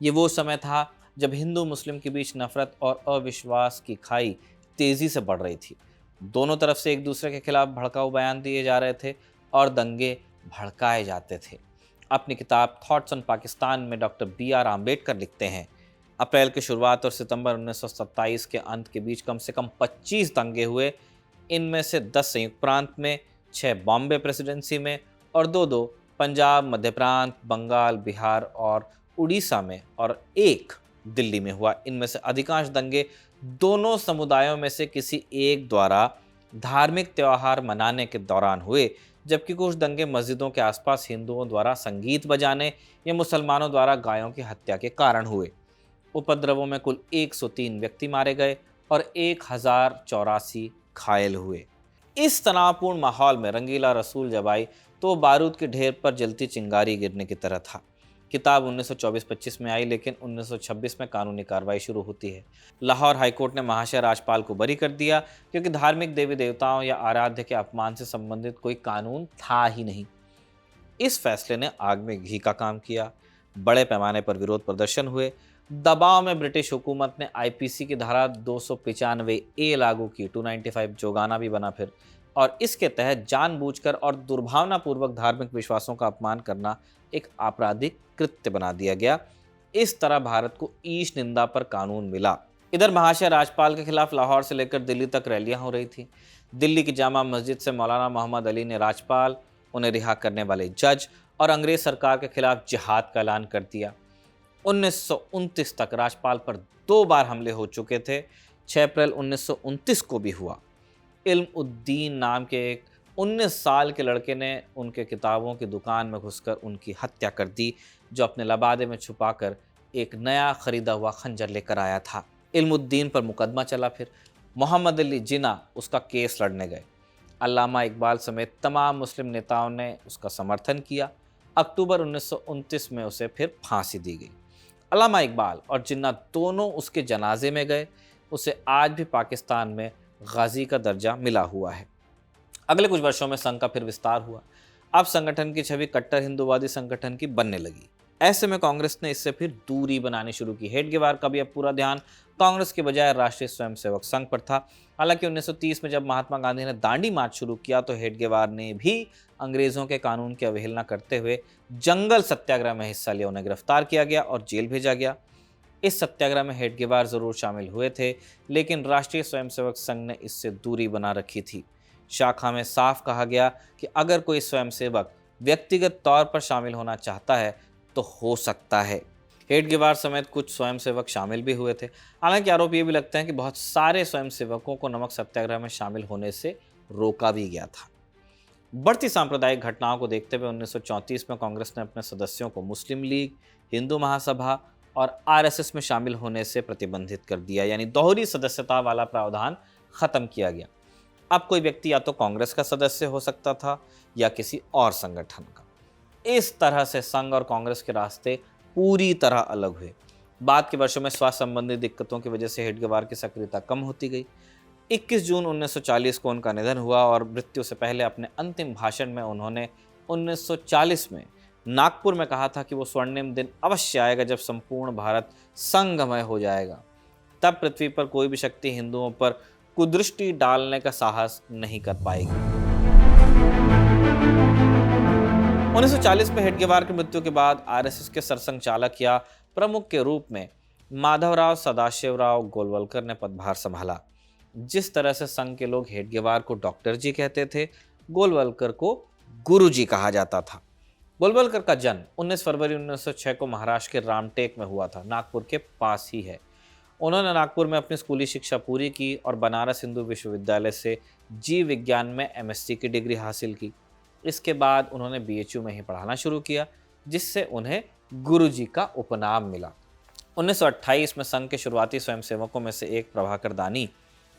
ये वो समय था जब हिंदू मुस्लिम के बीच नफरत और अविश्वास की खाई तेजी से बढ़ रही थी। दोनों तरफ से एक दूसरे के खिलाफ भड़काऊ बयान दिए जा रहे थे और दंगे भड़काए जाते थे। अपनी किताब थॉट्स ऑन पाकिस्तान में डॉक्टर B.R. आम्बेडकर लिखते हैं, अप्रैल की शुरुआत और सितंबर 1927 के अंत के बीच कम से कम 25 दंगे हुए। इनमें से 10 संयुक्त प्रांत में, 6 बॉम्बे प्रेसिडेंसी में और 2-2 पंजाब, मध्य प्रांत, बंगाल, बिहार और उड़ीसा में और 1 दिल्ली में हुआ। इनमें से अधिकांश दंगे दोनों समुदायों में से किसी एक द्वारा धार्मिक त्योहार मनाने के दौरान हुए, जबकि कुछ दंगे मस्जिदों के आसपास हिंदुओं द्वारा संगीत बजाने या मुसलमानों द्वारा गायों की हत्या के कारण हुए। उपद्रवों में कुल 103 व्यक्ति मारे गए और 1084 घायल हुए। इस तनावपूर्ण माहौल में रंगीला रसूल जब आई तो बारूद के ढेर पर जलती चिंगारी गिरने की तरह था। किताब 1924-25 में आई, लेकिन 1926 में कानूनी कार्रवाई शुरू होती है। लाहौर हाईकोर्ट ने महाशय राजपाल को बरी कर दिया क्योंकि धार्मिक देवी देवताओं या आराध्य के अपमान से संबंधित कोई कानून था ही नहीं। इस फैसले ने आग में घी का काम किया। बड़े पैमाने पर विरोध प्रदर्शन हुए। दबाव में ब्रिटिश हुकूमत ने IPC की धारा 295A लागू की, 295 जोगाना भी बना फिर, और इसके तहत जानबूझकर और दुर्भावनापूर्वक धार्मिक विश्वासों का अपमान करना एक आपराधिक कृत्य बना दिया गया। इस तरह भारत को ईश निंदा पर कानून मिला। इधर महाशय राजपाल के खिलाफ लाहौर से लेकर दिल्ली तक रैलियां हो रही थी। दिल्ली की जामा मस्जिद से मौलाना मोहम्मद अली ने राजपाल, उन्हें रिहा करने वाले जज और अंग्रेज सरकार के खिलाफ जिहाद का ऐलान कर दिया। 1929 तक राजपाल पर 2 बार हमले हो चुके थे। 6 अप्रैल 1929 को भी हुआ। इल्म उद्दीन नाम के एक 19 साल के लड़के ने उनके किताबों की दुकान में घुसकर उनकी हत्या कर दी, जो अपने लबादे में छुपाकर एक नया खरीदा हुआ खंजर लेकर आया था। इल्मुद्दीन पर मुकदमा चला। फिर मोहम्मद अली जिन्ना उसका केस लड़ने गए। अल्लामा इकबाल समेत तमाम मुस्लिम नेताओं ने उसका समर्थन किया। अक्टूबर 1929 में उसे फिर फांसी दी गई। अल्लामा इकबाल और जिन्ना दोनों उसके जनाजे में गए। उसे आज भी पाकिस्तान में गाजी का दर्जा मिला हुआ है। अगले कुछ वर्षों में संघ का फिर विस्तार हुआ। अब संगठन की छवि कट्टर हिंदूवादी संगठन की बनने लगी। ऐसे में कांग्रेस ने इससे फिर दूरी बनानी शुरू की। हेडगेवार का भी अब पूरा ध्यान कांग्रेस के बजाय राष्ट्रीय स्वयंसेवक संघ पर था। हालांकि 1930 में जब महात्मा गांधी ने दांडी मार्च शुरू किया तो हेडगेवार ने भी अंग्रेजों के कानून की अवहेलना करते हुए जंगल सत्याग्रह में हिस्सा लिया। उन्हें गिरफ्तार किया गया और जेल भेजा गया। इस सत्याग्रह में हेडगेवार जरूर शामिल हुए थे, लेकिन राष्ट्रीय स्वयंसेवक संघ ने इससे दूरी बना रखी थी। शाखा में साफ कहा गया कि अगर कोई स्वयंसेवक व्यक्तिगत तौर पर शामिल होना चाहता है तो हो सकता है। हेडगेवार समेत कुछ स्वयंसेवक शामिल भी हुए थे। हालांकि आरोप ये भी लगते हैं कि बहुत सारे स्वयंसेवकों को नमक सत्याग्रह में शामिल होने से रोका भी गया था। बढ़ती सांप्रदायिक घटनाओं को देखते हुए 1934 में कांग्रेस ने अपने सदस्यों को मुस्लिम लीग, हिंदू महासभा और RSS में शामिल होने से प्रतिबंधित कर दिया, यानी दोहरी सदस्यता वाला प्रावधान खत्म किया गया। अब कोई व्यक्ति या तो कांग्रेस का सदस्य हो सकता था या किसी और संगठन का। इस तरह से संघ और कांग्रेस के रास्ते पूरी तरह अलग हुए। बाद के वर्षों में स्वास्थ्य संबंधी दिक्कतों की वजह से हेडगेवार की सक्रियता कम होती गई। 21 जून 1940 को उनका निधन हुआ और मृत्यु से पहले अपने अंतिम भाषण में उन्होंने 1940 में नागपुर में कहा था कि वो स्वर्णिम दिन अवश्य आएगा जब संपूर्ण भारत संघमय हो जाएगा। तब पृथ्वी पर कोई भी शक्ति हिंदुओं पर कुदृष्टि डालने का साहस नहीं कर पाएगी। 1940 में हेडगेवार की मृत्यु के बाद RSS के सरसंघचालक या प्रमुख के रूप में माधवराव सदाशिवराव गोलवलकर ने पदभार संभाला। जिस तरह से संघ के लोग हेडगेवार को डॉक्टर जी कहते थे, गोलवलकर को गुरु जी कहा जाता था। गोलवलकर का जन्म 19 फरवरी 1906 को महाराष्ट्र के रामटेक में हुआ था, नागपुर के पास ही है। उन्होंने नागपुर में अपनी स्कूली शिक्षा पूरी की और बनारस हिंदू विश्वविद्यालय से जीव विज्ञान में एमएससी की डिग्री हासिल की। इसके बाद उन्होंने बीएचयू में ही पढ़ाना शुरू किया, जिससे उन्हें गुरुजी का उपनाम मिला। 1928 में संघ के शुरुआती स्वयंसेवकों में से एक प्रभाकर दानी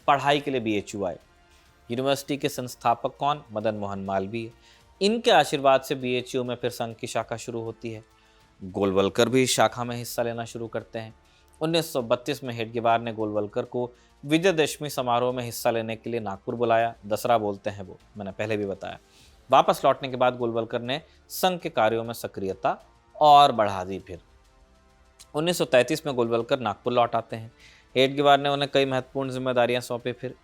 पढ़ाई के लिए बीएचयू आए। यूनिवर्सिटी के संस्थापक कौन? मदन मोहन मालवीय। इनके आशीर्वाद से बीएचयू में फिर संघ की शाखा शुरू होती है। गोलवलकर भी इस शाखा में हिस्सा लेना शुरू करते हैं। 1932 में हेडगेवार ने गोलवलकर को विजयदशमी समारोह में हिस्सा लेने के लिए नागपुर बुलाया। दसरा बोलते हैं वो, मैंने पहले भी बताया। वापस लौटने के बाद गोलवलकर ने संघ के कार्यों में सक्रियता और बढ़ा दी। फिर 1933 में गोलवलकर नागपुर लौट आते हैं। हेडगेवार ने उन्हें कई महत्वपूर्ण जिम्मेदारियां सौंपी। फिर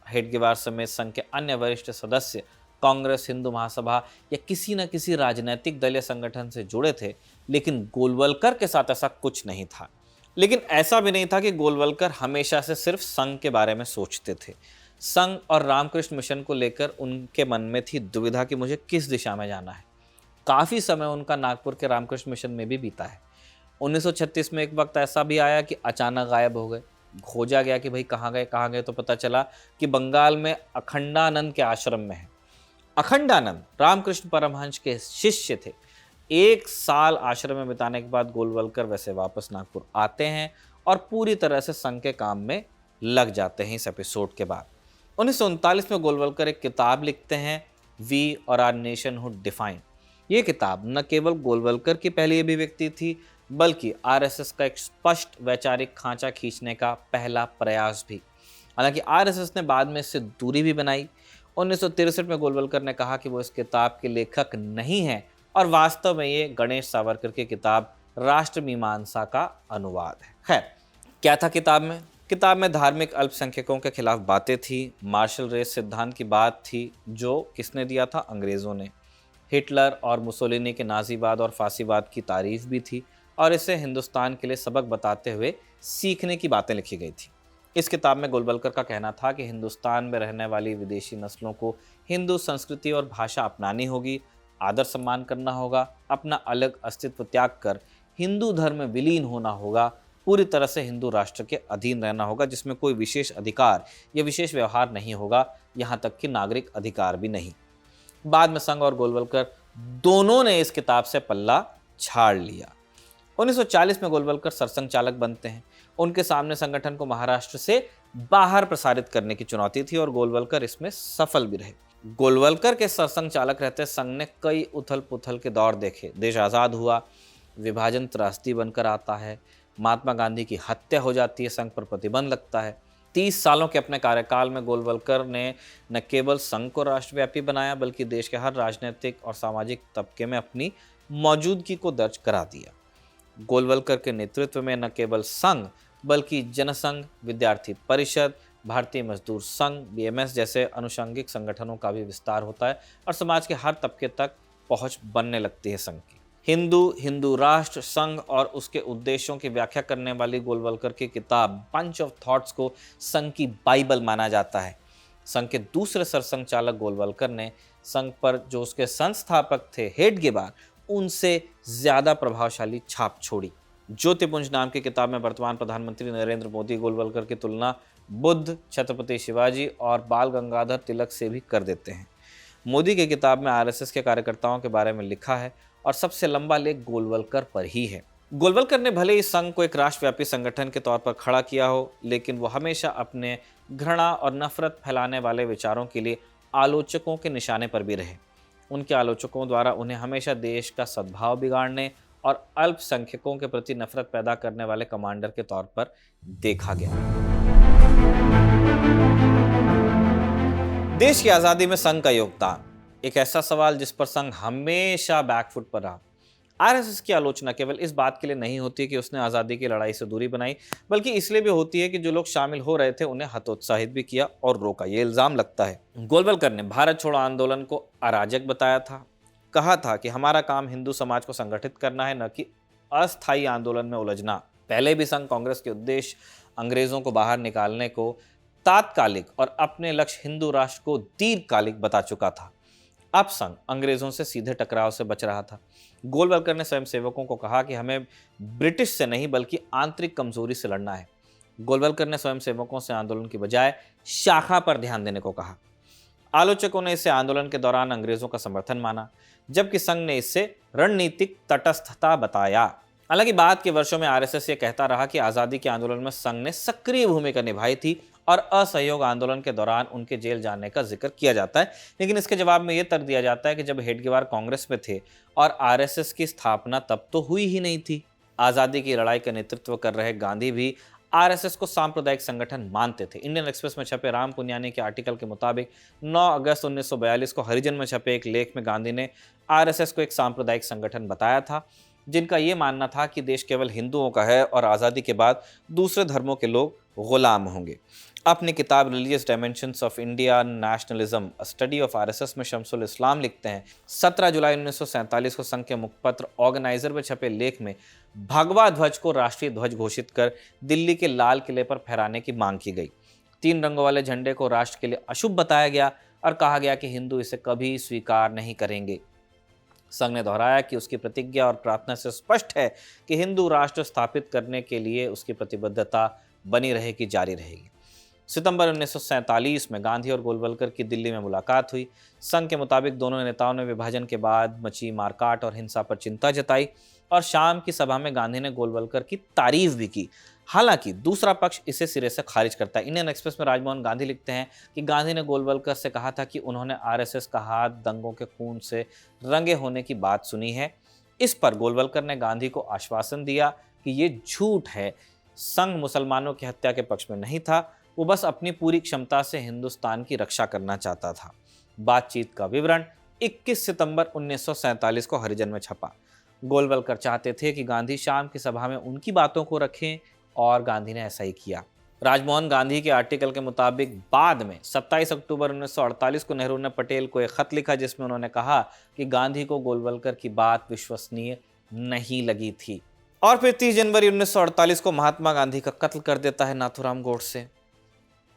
हेडगेवार समेत संघ के अन्य वरिष्ठ सदस्य कांग्रेस, हिंदू महासभा या किसी न किसी राजनीतिक दल या संगठन से जुड़े थे, लेकिन गोलवलकर के साथ ऐसा कुछ नहीं था। लेकिन ऐसा भी नहीं था कि गोलवलकर हमेशा से सिर्फ संघ के बारे में सोचते थे। संघ और रामकृष्ण मिशन को लेकर उनके मन में थी दुविधा कि मुझे किस दिशा में जाना है। काफ़ी समय उनका नागपुर के रामकृष्ण मिशन में भी बीता है। 1936 में एक वक्त ऐसा भी आया कि अचानक गायब हो गए। खोजा गया कि भाई कहाँ गए, तो पता चला कि बंगाल में अखंडानंद के आश्रम में है। अखंडानंद रामकृष्ण परमहंस के शिष्य थे। 1 साल आश्रम में बिताने के बाद गोलवलकर वैसे वापस नागपुर आते हैं और पूरी तरह से संघ के काम में लग जाते हैं। इस एपिसोड के बाद 1939 में गोलवलकर एक किताब लिखते हैं, वी और आर नेशनहुड डिफाइंड। ये किताब न केवल गोलवलकर की पहली अभिव्यक्ति थी, बल्कि आरएसएस का एक स्पष्ट वैचारिक खांचा खींचने का पहला प्रयास भी। हालांकि आरएसएस ने बाद में इससे दूरी भी बनाई। 1963 में गोलवलकर ने कहा कि वो इस किताब के लेखक नहीं हैं और वास्तव में ये गणेश सावरकर की किताब राष्ट्रमीमांसा का अनुवाद है। खैर, क्या था किताब में? किताब में धार्मिक अल्पसंख्यकों के खिलाफ बातें थी, मार्शल रेस सिद्धांत की बात थी, जो किसने दिया था? अंग्रेज़ों ने। हिटलर और मुसोलिनी के नाजीवाद और फांसीवाद की तारीफ भी थी और इसे हिंदुस्तान के लिए सबक बताते हुए सीखने की बातें लिखी गई थी। इस किताब में गोलवलकर का कहना था कि हिंदुस्तान में रहने वाली विदेशी नस्लों को हिंदू संस्कृति और भाषा अपनानी होगी, आदर सम्मान करना होगा, अपना अलग अस्तित्व त्याग कर हिंदू धर्म में विलीन होना होगा, पूरी तरह से हिंदू राष्ट्र के अधीन रहना होगा, जिसमें कोई विशेष अधिकार या विशेष व्यवहार नहीं होगा, यहाँ तक कि नागरिक अधिकार भी नहीं। बाद में संघ और गोलवलकर दोनों ने इस किताब से पल्ला झाड़ लिया। 1940 में गोलवलकर सरसंघ चालक बनते हैं। उनके सामने संगठन को महाराष्ट्र से बाहर प्रसारित करने की चुनौती थी और गोलवलकर इसमें सफल भी रहे। गोलवलकर के सरसंघ चालक रहते संघ ने कई उथल पुथल के दौर देखे। देश आज़ाद हुआ, विभाजन त्रासदी बनकर आता है, महात्मा गांधी की हत्या हो जाती है, संघ पर प्रतिबंध लगता है। 30 सालों के अपने कार्यकाल में गोलवलकर ने न केवल संघ को राष्ट्रव्यापी बनाया, बल्कि देश के हर राजनीतिक और सामाजिक तबके में अपनी मौजूदगी को दर्ज करा दिया। गोलवलकर के नेतृत्व में न केवल संघ बल्कि जनसंघ, विद्यार्थी परिषद, भारतीय मजदूर संघ, बीएमएस जैसे अनुषंगिक संगठनों का भी विस्तार होता है और समाज के हर तबके तक पहुंच बनने लगती है संघ की। हिंदू राष्ट्र, संघ और उसके उद्देश्यों की व्याख्या करने वाली गोलवलकर की किताब बंच ऑफ थॉट्स को संघ की बाइबल माना जाता है। संघ के दूसरे सरसंघ चालक गोलवलकर ने संघ पर जो उसके संस्थापक थे हेडगेवार, उनसे ज्यादा प्रभावशाली छाप छोड़ी। ज्योतिपुंज नाम की किताब में वर्तमान प्रधानमंत्री नरेंद्र मोदी गोलवलकर की तुलना बुद्ध, छत्रपति शिवाजी और बाल गंगाधर तिलक से भी कर देते हैं। मोदी की किताब में आरएसएस के कार्यकर्ताओं के बारे में लिखा है और सबसे लंबा लेख गोलवलकर पर ही है। गोलवलकर ने भले ही संघ को एक राष्ट्रव्यापी संगठन के तौर पर खड़ा किया हो, लेकिन वो हमेशा अपने घृणा और नफरत फैलाने वाले विचारों के लिए आलोचकों के निशाने पर भी रहे। उनके आलोचकों द्वारा उन्हें हमेशा देश का सद्भाव बिगाड़ने और अल्पसंख्यकों के प्रति नफरत पैदा करने वाले कमांडर के तौर पर देखा गया। देश की आजादी में संघ का योगदान, एक ऐसा सवाल जिस पर संघ हमेशा बैकफुट पर रहा। आरएसएस की आलोचना केवल इस बात के लिए नहीं होती कि उसने आज़ादी की लड़ाई से दूरी बनाई, बल्कि इसलिए भी होती है कि जो लोग शामिल हो रहे थे उन्हें हतोत्साहित भी किया और रोका। ये इल्जाम लगता है गोलवलकर ने भारत छोड़ो आंदोलन को अराजक बताया था। कहा था कि हमारा काम हिंदू समाज को संगठित करना है, न कि अस्थायी आंदोलन में उलझना। पहले भी संघ कांग्रेस के उद्देश्य अंग्रेजों को बाहर निकालने को तात्कालिक और अपने लक्ष्य हिंदू राष्ट्र को दीर्घकालिक बता चुका था। अब संघ अंग्रेजों से सीधे टकराव से बच रहा था। गोलवलकर ने स्वयंसेवकों को कहा कि हमें ब्रिटिश से नहीं बल्कि आंतरिक कमजोरी से लड़ना है। गोलवलकर ने स्वयंसेवकों से आंदोलन की बजाय शाखा पर ध्यान देने को कहा। आलोचकों ने इसे आंदोलन के दौरान अंग्रेजों का समर्थन माना, जबकि संघ ने इसे रणनीतिक तटस्थता बताया। हालांकि बाद के वर्षों में आरएसएस ये कहता रहा कि आजादी के आंदोलन में संघ ने सक्रिय भूमिका निभाई थी और असहयोग आंदोलन के दौरान उनके जेल जाने का जिक्र किया जाता है, लेकिन इसके जवाब में यह तर्क दिया जाता है कि जब हेडगेवार कांग्रेस में थे और आरएसएस की स्थापना तब तो हुई ही नहीं थी। आजादी की लड़ाई का नेतृत्व कर रहे गांधी भी आरएसएस को सांप्रदायिक संगठन मानते थे। इंडियन एक्सप्रेस में छपे राम पुनियानी के आर्टिकल के मुताबिक 9 अगस्त 1942 को हरिजन में छपे एक लेख में गांधी ने आरएसएस को एक सांप्रदायिक संगठन बताया था, जिनका यह मानना था कि देश केवल हिंदुओं का है और आज़ादी के बाद दूसरे धर्मों के लोग गुलाम होंगे। अपनी किताब religious dimensions of India nationalism a study of RSS में शमसुल इस्लाम लिखते हैं, 17 जुलाई 1947 को संघ के मुखपत्र ऑर्गेनाइजर में छपे लेख में भगवा ध्वज को राष्ट्रीय ध्वज घोषित कर दिल्ली के लाल किले पर फहराने की मांग की गई। 3 रंगों वाले झंडे को राष्ट्र के लिए अशुभ बताया गया और कहा गया कि हिंदू इसे कभी स्वीकार नहीं करेंगे। संघ ने दोहराया कि उसकी प्रतिज्ञा और प्रार्थना से स्पष्ट है कि हिंदू राष्ट्र स्थापित करने के लिए उसकी प्रतिबद्धता बनी रहेगी, जारी रहेगी। सितंबर 1947 में गांधी और गोलवलकर की दिल्ली में मुलाकात हुई। संघ के मुताबिक दोनों नेताओं ने विभाजन के बाद मची मारकाट और हिंसा पर चिंता जताई और शाम की सभा में गांधी ने गोलवलकर की तारीफ भी की। हालांकि दूसरा पक्ष इसे सिरे से खारिज करता है। इंडियन एक्सप्रेस में राजमोहन गांधी लिखते हैं कि गांधी ने गोलवलकर से कहा था कि उन्होंने आरएसएस का हाथ दंगों के खून से रंगे होने की बात सुनी है। इस पर गोलवलकर ने गांधी को आश्वासन दिया कि ये झूठ है, संघ मुसलमानों की हत्या के पक्ष में नहीं था, वो बस अपनी पूरी क्षमता से हिंदुस्तान की रक्षा करना चाहता था। बातचीत का विवरण 21 सितंबर 1947 को हरिजन में छपा। गोलवलकर चाहते थे कि गांधी शाम की सभा में उनकी बातों को रखें और गांधी ने ऐसा ही किया। राजमोहन गांधी के आर्टिकल के मुताबिक बाद में 27 अक्टूबर 1948 को नेहरू ने पटेल को एक खत लिखा जिसमें उन्होंने कहा कि गांधी को गोलवलकर की बात विश्वसनीय नहीं लगी थी। और फिर 30 जनवरी 1948 को महात्मा गांधी का कत्ल कर देता है नाथूराम गोडसे।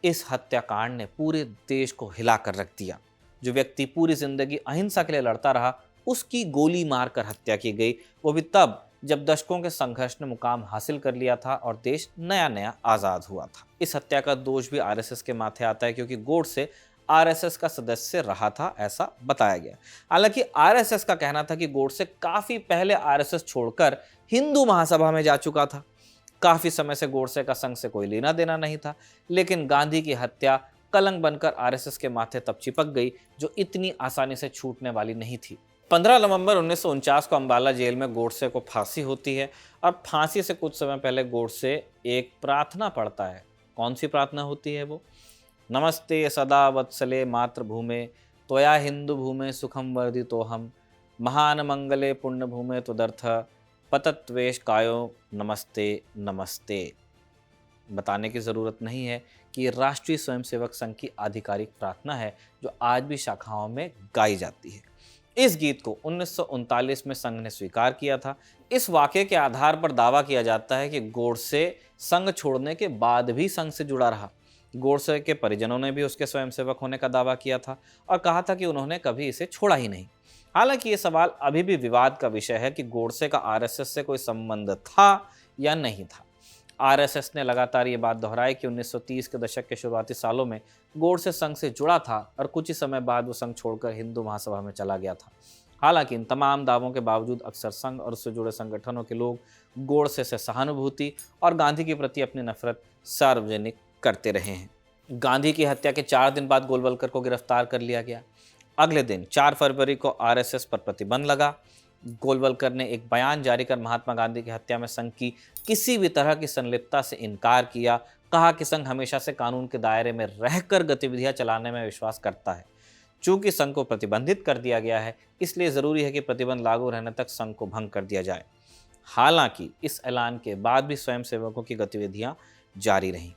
इस हत्याकांड ने पूरे देश को हिला कर रख दिया। जो व्यक्ति पूरी जिंदगी अहिंसा के लिए लड़ता रहा, उसकी गोली मारकर हत्या की गई, वो भी तब जब दशकों के संघर्ष ने मुकाम हासिल कर लिया था और देश नया नया आजाद हुआ था। इस हत्या का दोष भी आरएसएस के माथे आता है, क्योंकि गोडसे आरएसएस का सदस्य रहा था, ऐसा बताया गया। हालांकि आरएसएस का कहना था कि गोडसे काफी पहले आरएसएस छोड़कर हिंदू महासभा में जा चुका था। काफी समय से गोडसे का संघ से कोई लेना देना नहीं था, लेकिन गांधी की हत्या कलंक बनकर आरएसएस के माथे तब चिपक गई, जो इतनी आसानी से छूटने वाली नहीं थी। 15 नवंबर 1949 को अंबाला जेल में गोडसे को फांसी होती है और फांसी से कुछ समय पहले गोडसे एक प्रार्थना पढ़ता है। कौन सी प्रार्थना होती है वो? नमस्ते सदा वत्सले मातृभूमे त्वया हिंदू भूमे सुखम वर्धितोहम महान मंगले पुण्य भूमे त्वदर्थ पतत्वेश कायो नमस्ते नमस्ते। बताने की ज़रूरत नहीं है कि ये राष्ट्रीय स्वयंसेवक संघ की आधिकारिक प्रार्थना है, जो आज भी शाखाओं में गाई जाती है। इस गीत को 1939 में संघ ने स्वीकार किया था। इस वाक़ये के आधार पर दावा किया जाता है कि गोडसे संघ छोड़ने के बाद भी संघ से जुड़ा रहा। गोडसे के परिजनों ने भी उसके स्वयंसेवक होने का दावा किया था और कहा था कि उन्होंने कभी इसे छोड़ा ही नहीं। हालांकि ये सवाल अभी भी विवाद का विषय है कि गोडसे का आरएसएस से कोई संबंध था या नहीं था। आरएसएस ने लगातार ये बात दोहराई कि 1930 के दशक के शुरुआती सालों में गोडसे संघ से जुड़ा था और कुछ ही समय बाद वो संघ छोड़कर हिंदू महासभा में चला गया था। हालांकि इन तमाम दावों के बावजूद अक्सर संघ और उससे जुड़े संगठनों के लोग गोडसे से सहानुभूति और गांधी के प्रति अपनी नफरत सार्वजनिक करते रहे हैं। गांधी की हत्या के 4 दिन बाद गोलवलकर को गिरफ्तार कर लिया गया। अगले दिन 4 फरवरी को आरएसएस पर प्रतिबंध लगा। गोलवलकर ने एक बयान जारी कर महात्मा गांधी की हत्या में संघ की किसी भी तरह की संलिप्तता से इनकार किया। कहा कि संघ हमेशा से कानून के दायरे में रहकर गतिविधियां चलाने में विश्वास करता है। चूंकि संघ को प्रतिबंधित कर दिया गया है, इसलिए जरूरी है कि प्रतिबंध लागू रहने तक संघ को भंग कर दिया जाए। हालांकि इस ऐलान के बाद भी स्वयंसेवकों की गतिविधियां जारी रहीं।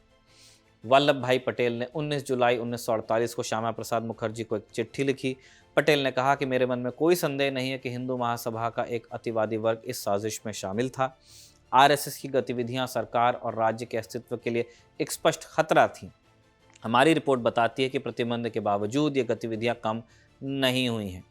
वल्लभ भाई पटेल ने 19 जुलाई 1948 को श्यामा प्रसाद मुखर्जी को एक चिट्ठी लिखी। पटेल ने कहा कि मेरे मन में कोई संदेह नहीं है कि हिंदू महासभा का एक अतिवादी वर्ग इस साजिश में शामिल था। आरएसएस की गतिविधियां सरकार और राज्य के अस्तित्व के लिए एक स्पष्ट खतरा थी। हमारी रिपोर्ट बताती है कि प्रतिबंध के बावजूद ये गतिविधियां कम नहीं हुई हैं।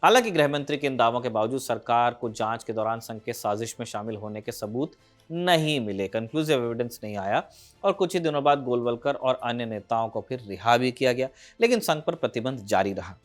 हालांकि गृह मंत्री के इन दावों के बावजूद सरकार को जांच के दौरान संघ के साजिश में शामिल होने के सबूत नहीं मिले, कंक्लूसिव एविडेंस नहीं आया, और कुछ ही दिनों बाद गोलवलकर और अन्य नेताओं को फिर रिहा भी किया गया, लेकिन संघ पर प्रतिबंध जारी रहा।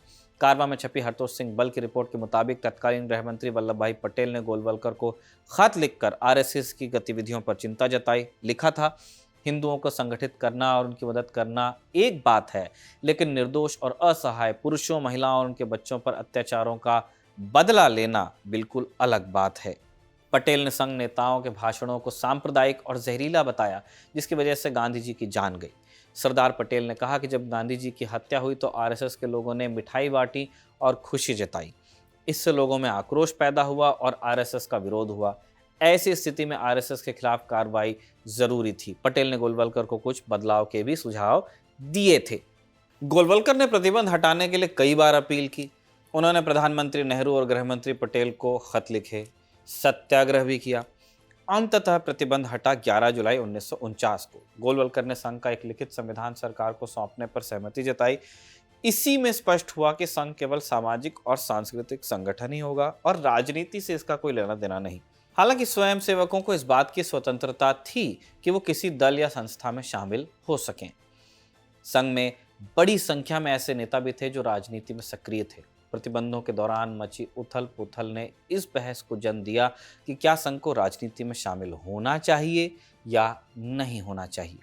कारवा में छपी हरतोष सिंह बल की रिपोर्ट के मुताबिक तत्कालीन गृह मंत्री वल्लभ भाई पटेल ने गोलवलकर को खत लिखकर आरएसएस की गतिविधियों पर चिंता जताई। लिखा था, हिंदुओं को संगठित करना और उनकी मदद करना एक बात है, लेकिन निर्दोष और असहाय पुरुषों, महिलाओं और उनके बच्चों पर अत्याचारों का बदला लेना बिल्कुल अलग बात है। पटेल ने संघ नेताओं के भाषणों को सांप्रदायिक और जहरीला बताया, जिसकी वजह से गांधी जी की जान गई। सरदार पटेल ने कहा कि जब गांधी जी की हत्या हुई तो आरएसएस के लोगों ने मिठाई बांटी और खुशी जताई। इससे लोगों में आक्रोश पैदा हुआ और आरएसएस का विरोध हुआ। ऐसी स्थिति में आरएसएस के खिलाफ कार्रवाई जरूरी थी। पटेल ने गोलवलकर को कुछ बदलाव के भी सुझाव दिए थे। गोलवलकर ने प्रतिबंध हटाने के लिए कई बार अपील की। उन्होंने प्रधानमंत्री नेहरू और गृह मंत्री पटेल को खत लिखे, सत्याग्रह भी किया। अंततः प्रतिबंध हटा 11 जुलाई 1949 को। गोलवलकर ने संघ का एक लिखित संविधान सरकार को सौंपने पर सहमति जताई। इसी में स्पष्ट हुआ कि संघ केवल सामाजिक और सांस्कृतिक संगठन ही होगा और राजनीति से इसका कोई लेना देना नहीं। हालांकि स्वयंसेवकों को इस बात की स्वतंत्रता थी कि वो किसी दल या संस्था में शामिल हो सकें। संघ में बड़ी संख्या में ऐसे नेता भी थे जो राजनीति में सक्रिय थे। प्रतिबंधों के दौरान मची उथल पुथल ने इस बहस को जन्म दिया कि क्या संघ को राजनीति में शामिल होना चाहिए या नहीं होना चाहिए।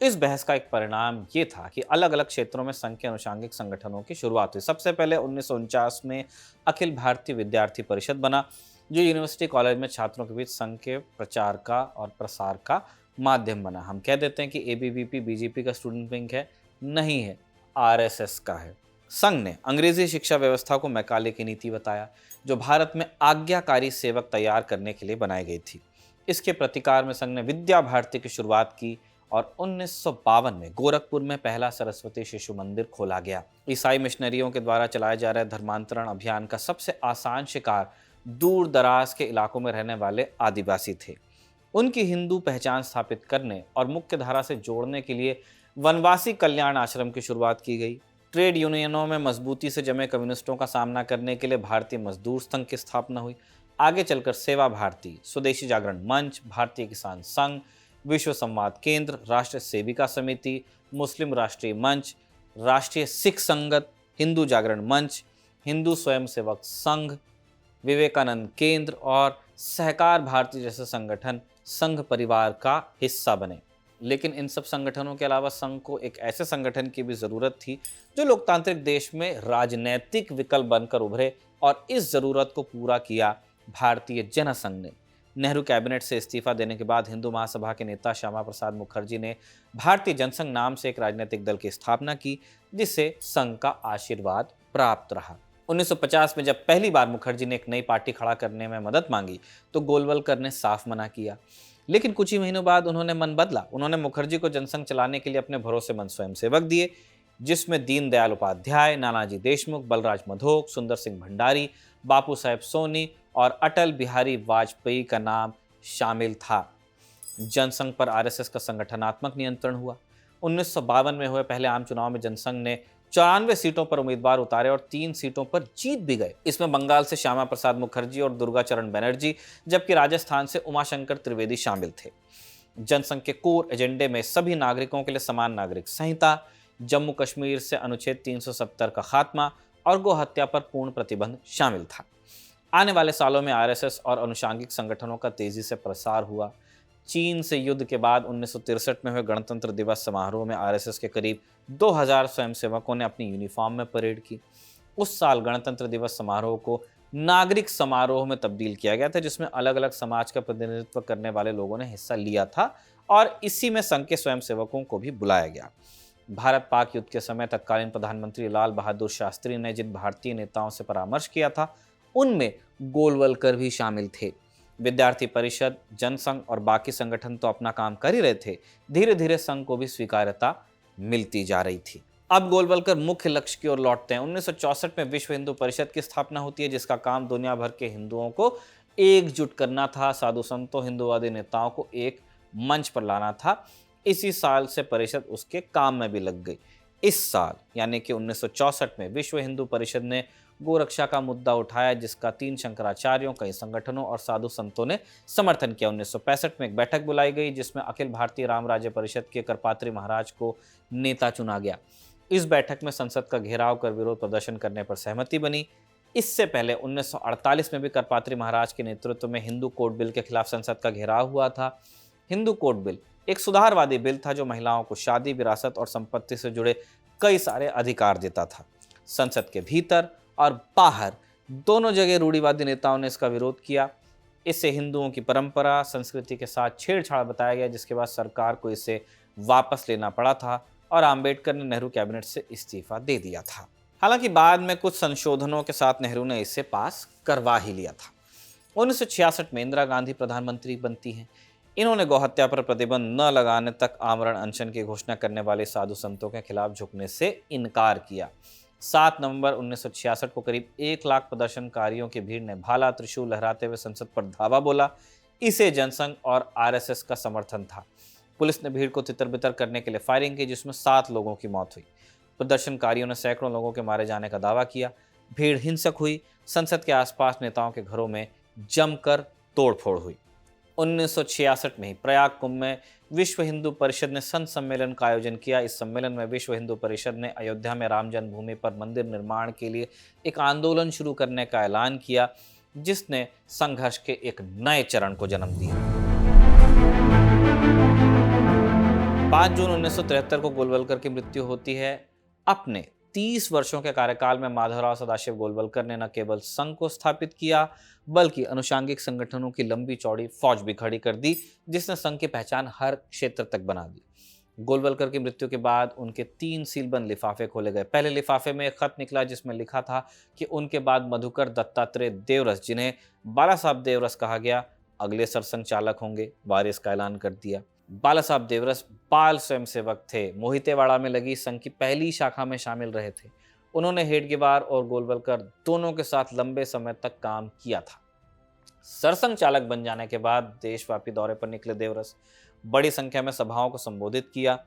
इस बहस का एक परिणाम ये था कि अलग अलग क्षेत्रों में संघ के अनुषांगिक संगठनों की शुरुआत हुई। सबसे पहले 1949 में अखिल भारतीय विद्यार्थी परिषद बना, जो यूनिवर्सिटी कॉलेज में छात्रों के बीच संघ के प्रचार का और प्रसार का माध्यम बना। हम कह देते हैं कि एबीवीपी बीजेपी का स्टूडेंट विंग है, नहीं है, आरएसएस का है। संघ ने अंग्रेजी शिक्षा व्यवस्था को मैकाले की नीति बताया, जो भारत में आज्ञाकारी सेवक तैयार करने के लिए बनाई गई थी। इसके प्रतिकार में संघ ने विद्या भारती की शुरुआत की और 1952 में गोरखपुर में पहला सरस्वती शिशु मंदिर खोला गया। ईसाई मिशनरियों के द्वारा चलाए जा रहे धर्मांतरण अभियान का सबसे आसान शिकार दूर दराज के इलाकों में रहने वाले आदिवासी थे। उनकी हिंदू पहचान स्थापित करने और मुख्य धारा से जोड़ने के लिए वनवासी कल्याण आश्रम की शुरुआत की गई। ट्रेड यूनियनों में मजबूती से जमे कम्युनिस्टों का सामना करने के लिए भारतीय मजदूर संघ की स्थापना हुई। आगे चलकर सेवा भारती, स्वदेशी जागरण मंच, भारतीय किसान संघ, विश्व संवाद केंद्र, राष्ट्रीय सेविका समिति, मुस्लिम राष्ट्रीय मंच, राष्ट्रीय सिख संगत, हिंदू जागरण मंच, हिंदू स्वयंसेवक संघ, विवेकानंद केंद्र और सहकार भारती जैसे संगठन संघ परिवार का हिस्सा बने। लेकिन इन सब संगठनों के अलावा संघ को एक ऐसे संगठन की भी जरूरत थी जो लोकतांत्रिक देश में राजनैतिक विकल्प बनकर उभरे, और इस जरूरत को पूरा किया भारतीय जनसंघ ने। नेहरू कैबिनेट से इस्तीफा देने के बाद हिंदू महासभा के नेता श्यामा प्रसाद मुखर्जी ने भारतीय जनसंघ नाम से एक राजनीतिक दल की स्थापना की, जिससे संघ का आशीर्वाद प्राप्त रहा। 1950 में जब पहली बार मुखर्जी ने एक नई पार्टी खड़ा करने में मदद मांगी तो गोलवलकर ने साफ मना किया, लेकिन कुछ ही महीनों बाद उन्होंने मन बदला। उन्होंने मुखर्जी को जनसंघ चलाने के लिए अपने भरोसेमंद स्वयंसेवक दिए, जिसमें दीनदयाल उपाध्याय, नानाजी देशमुख, बलराज मधोक, सुंदर सिंह भंडारी, बापू साहेब सोनी और अटल बिहारी वाजपेयी का नाम शामिल था। जनसंघ पर आरएसएस का संगठनात्मक नियंत्रण हुआ। 1952 में हुए पहले आम चुनाव में जनसंघ ने 94 सीटों पर उम्मीदवार उतारे और 3 सीटों पर जीत भी गए। इसमें बंगाल से श्यामा प्रसाद मुखर्जी और दुर्गाचरण बनर्जी, जबकि राजस्थान से उमाशंकर त्रिवेदी शामिल थे। जनसंघ के कोर एजेंडे में सभी नागरिकों के लिए समान नागरिक संहिता, जम्मू कश्मीर से अनुच्छेद 370 का खात्मा और गो हत्या पर पूर्ण प्रतिबंध शामिल था। आने वाले सालों में आरएसएस और अनुषांगिक संगठनों का तेजी से प्रसार हुआ। चीन से युद्ध के बाद 1963 में हुए गणतंत्र दिवस समारोह में आरएसएस के करीब 2000 स्वयंसेवकों ने अपनी यूनिफॉर्म में परेड की। उस साल गणतंत्र दिवस समारोह को नागरिक समारोह में तब्दील किया गया था, जिसमें अलग अलग समाज का प्रतिनिधित्व करने वाले लोगों ने हिस्सा लिया था और इसी में संघ के स्वयंसेवकों को भी बुलाया गया। भारत पाक युद्ध के समय तत्कालीन प्रधानमंत्री लाल बहादुर शास्त्री ने जिन भारतीय नेताओं से परामर्श किया था, उनमें गोलवलकर भी शामिल थे। विद्यार्थी परिषद, जनसंघ और बाकी संगठन तो अपना काम कर ही रहे थे। धीरे धीरे संघ को भी स्वीकार्यता मिलती जा रही थी। अब गोलवलकर मुख्य लक्ष्य की ओर लौटते हैं। 1964 में विश्व हिंदू परिषद की स्थापना होती है, जिसका काम दुनिया भर के हिंदुओं को एकजुट करना था, साधु संतों हिंदूवादी नेताओं को एक मंच पर लाना था। इसी साल से परिषद उसके काम में भी लग गई। इस साल यानी कि 1964 में विश्व हिंदू परिषद ने गोरक्षा का मुद्दा उठाया, जिसका 3 शंकराचार्यों, कई संगठनों और साधु संतों ने समर्थन किया। 1965 में एक बैठक बुलाई गई जिसमें अखिल भारतीय राम राज्य परिषद के करपात्री महाराज को नेता चुना गया। इस बैठक में संसद का घेराव कर विरोध प्रदर्शन करने पर सहमति बनी। इससे पहले 1948 में भी करपात्री महाराज के नेतृत्व में हिंदू कोड बिल के खिलाफ संसद का घेराव हुआ था। हिंदू कोड बिल एक सुधारवादी बिल था जो महिलाओं को शादी, विरासत और संपत्ति से जुड़े कई सारे अधिकार देता था। संसद के भीतर और बाहर दोनों जगह रूढ़िवादी नेताओं ने इसका विरोध किया। इससे हिंदुओं की परंपरा, संस्कृति के साथ छेड़छाड़ बताया गया, जिसके बाद सरकार को इसे वापस लेना पड़ा था और अंबेडकर ने नेहरू कैबिनेट से इस्तीफा दे दिया था। हालांकि बाद में कुछ संशोधनों के साथ नेहरू ने इसे पास करवा ही लिया था। 1966 में इंदिरा गांधी प्रधानमंत्री बनती हैं। इन्होंने गौहत्या पर प्रतिबंध न लगाने तक आमरण अनशन की घोषणा करने वाले साधु संतों के खिलाफ झुकने से इनकार किया। 7 नवंबर 1966 को करीब 1 लाख प्रदर्शनकारियों की भीड़ ने भाला त्रिशूल लहराते हुए संसद पर धावा बोला। इसे जनसंघ और आरएसएस का समर्थन था। पुलिस ने भीड़ को तितर-बितर करने के लिए फायरिंग की, जिसमें 7 लोगों की मौत हुई। प्रदर्शनकारियों ने सैकड़ों लोगों के मारे जाने का दावा किया। भीड़ हिंसक हुई। संसद के आसपास नेताओं के घरों में जमकर तोड़फोड़ हुई। 1966 में ही प्रयाग कुंभ में विश्व हिंदू परिषद ने संत सम्मेलन का आयोजन किया। इस सम्मेलन में विश्व हिंदू परिषद ने अयोध्या में राम जन्मभूमि पर मंदिर निर्माण के लिए एक आंदोलन शुरू करने का ऐलान किया, जिसने संघर्ष के एक नए चरण को जन्म दिया। 5 जून 1973 को गोलवलकर की मृत्यु होती है। अपने 30 वर्षों के कार्यकाल में माधवराव सदाशिव गोलवलकर ने न केवल संघ को स्थापित किया, बल्कि अनुषांगिक संगठनों की लंबी चौड़ी फौज भी खड़ी कर दी, जिसने संघ की पहचान हर क्षेत्र तक बना दी। गोलवलकर की मृत्यु के बाद उनके 3 सीलबंद लिफाफे खोले गए। पहले लिफाफे में एक खत निकला जिसमें लिखा था कि उनके बाद मधुकर दत्तात्रेय देवरस, जिन्हें बाला साहब देवरस कहा गया, अगले सरसंघ चालक होंगे। वारिस का ऐलान कर दिया। बाला साहब देवरस बाल स्वयंसेवक थे। मोहितेवाड़ा में लगी संघ की पहली शाखा में शामिल रहे थे। उन्होंने हेडगेवार और गोलवलकर दोनों के साथ लंबे समय तक काम किया था। सरसंघ चालक बन जाने के बाद देशव्यापी दौरे पर निकले देवरस। बड़ी संख्या में सभाओं को संबोधित किया।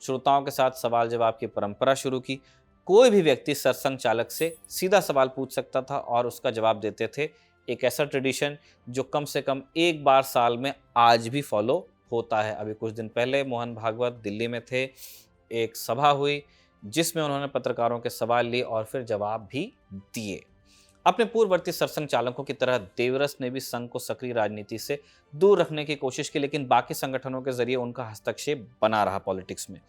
श्रोताओं के साथ सवाल जवाब की परंपरा शुरू की। कोई भी व्यक्ति सरसंघ चालक से सीधा सवाल पूछ सकता था और उसका जवाब देते थे। एक ऐसा ट्रेडिशन जो कम से कम एक बार साल में आज भी फॉलो होता है। अभी कुछ दिन पहले मोहन भागवत दिल्ली में थे। एक सभा हुई जिसमें उन्होंने पत्रकारों के सवाल लिए और फिर जवाब भी दिए। अपने पूर्ववर्ती सरसंघ चालकों की तरह देवरस ने भी संघ को सक्रिय राजनीति से दूर रखने की कोशिश की, लेकिन बाकी संगठनों के जरिए उनका हस्तक्षेप बना रहा पॉलिटिक्स में।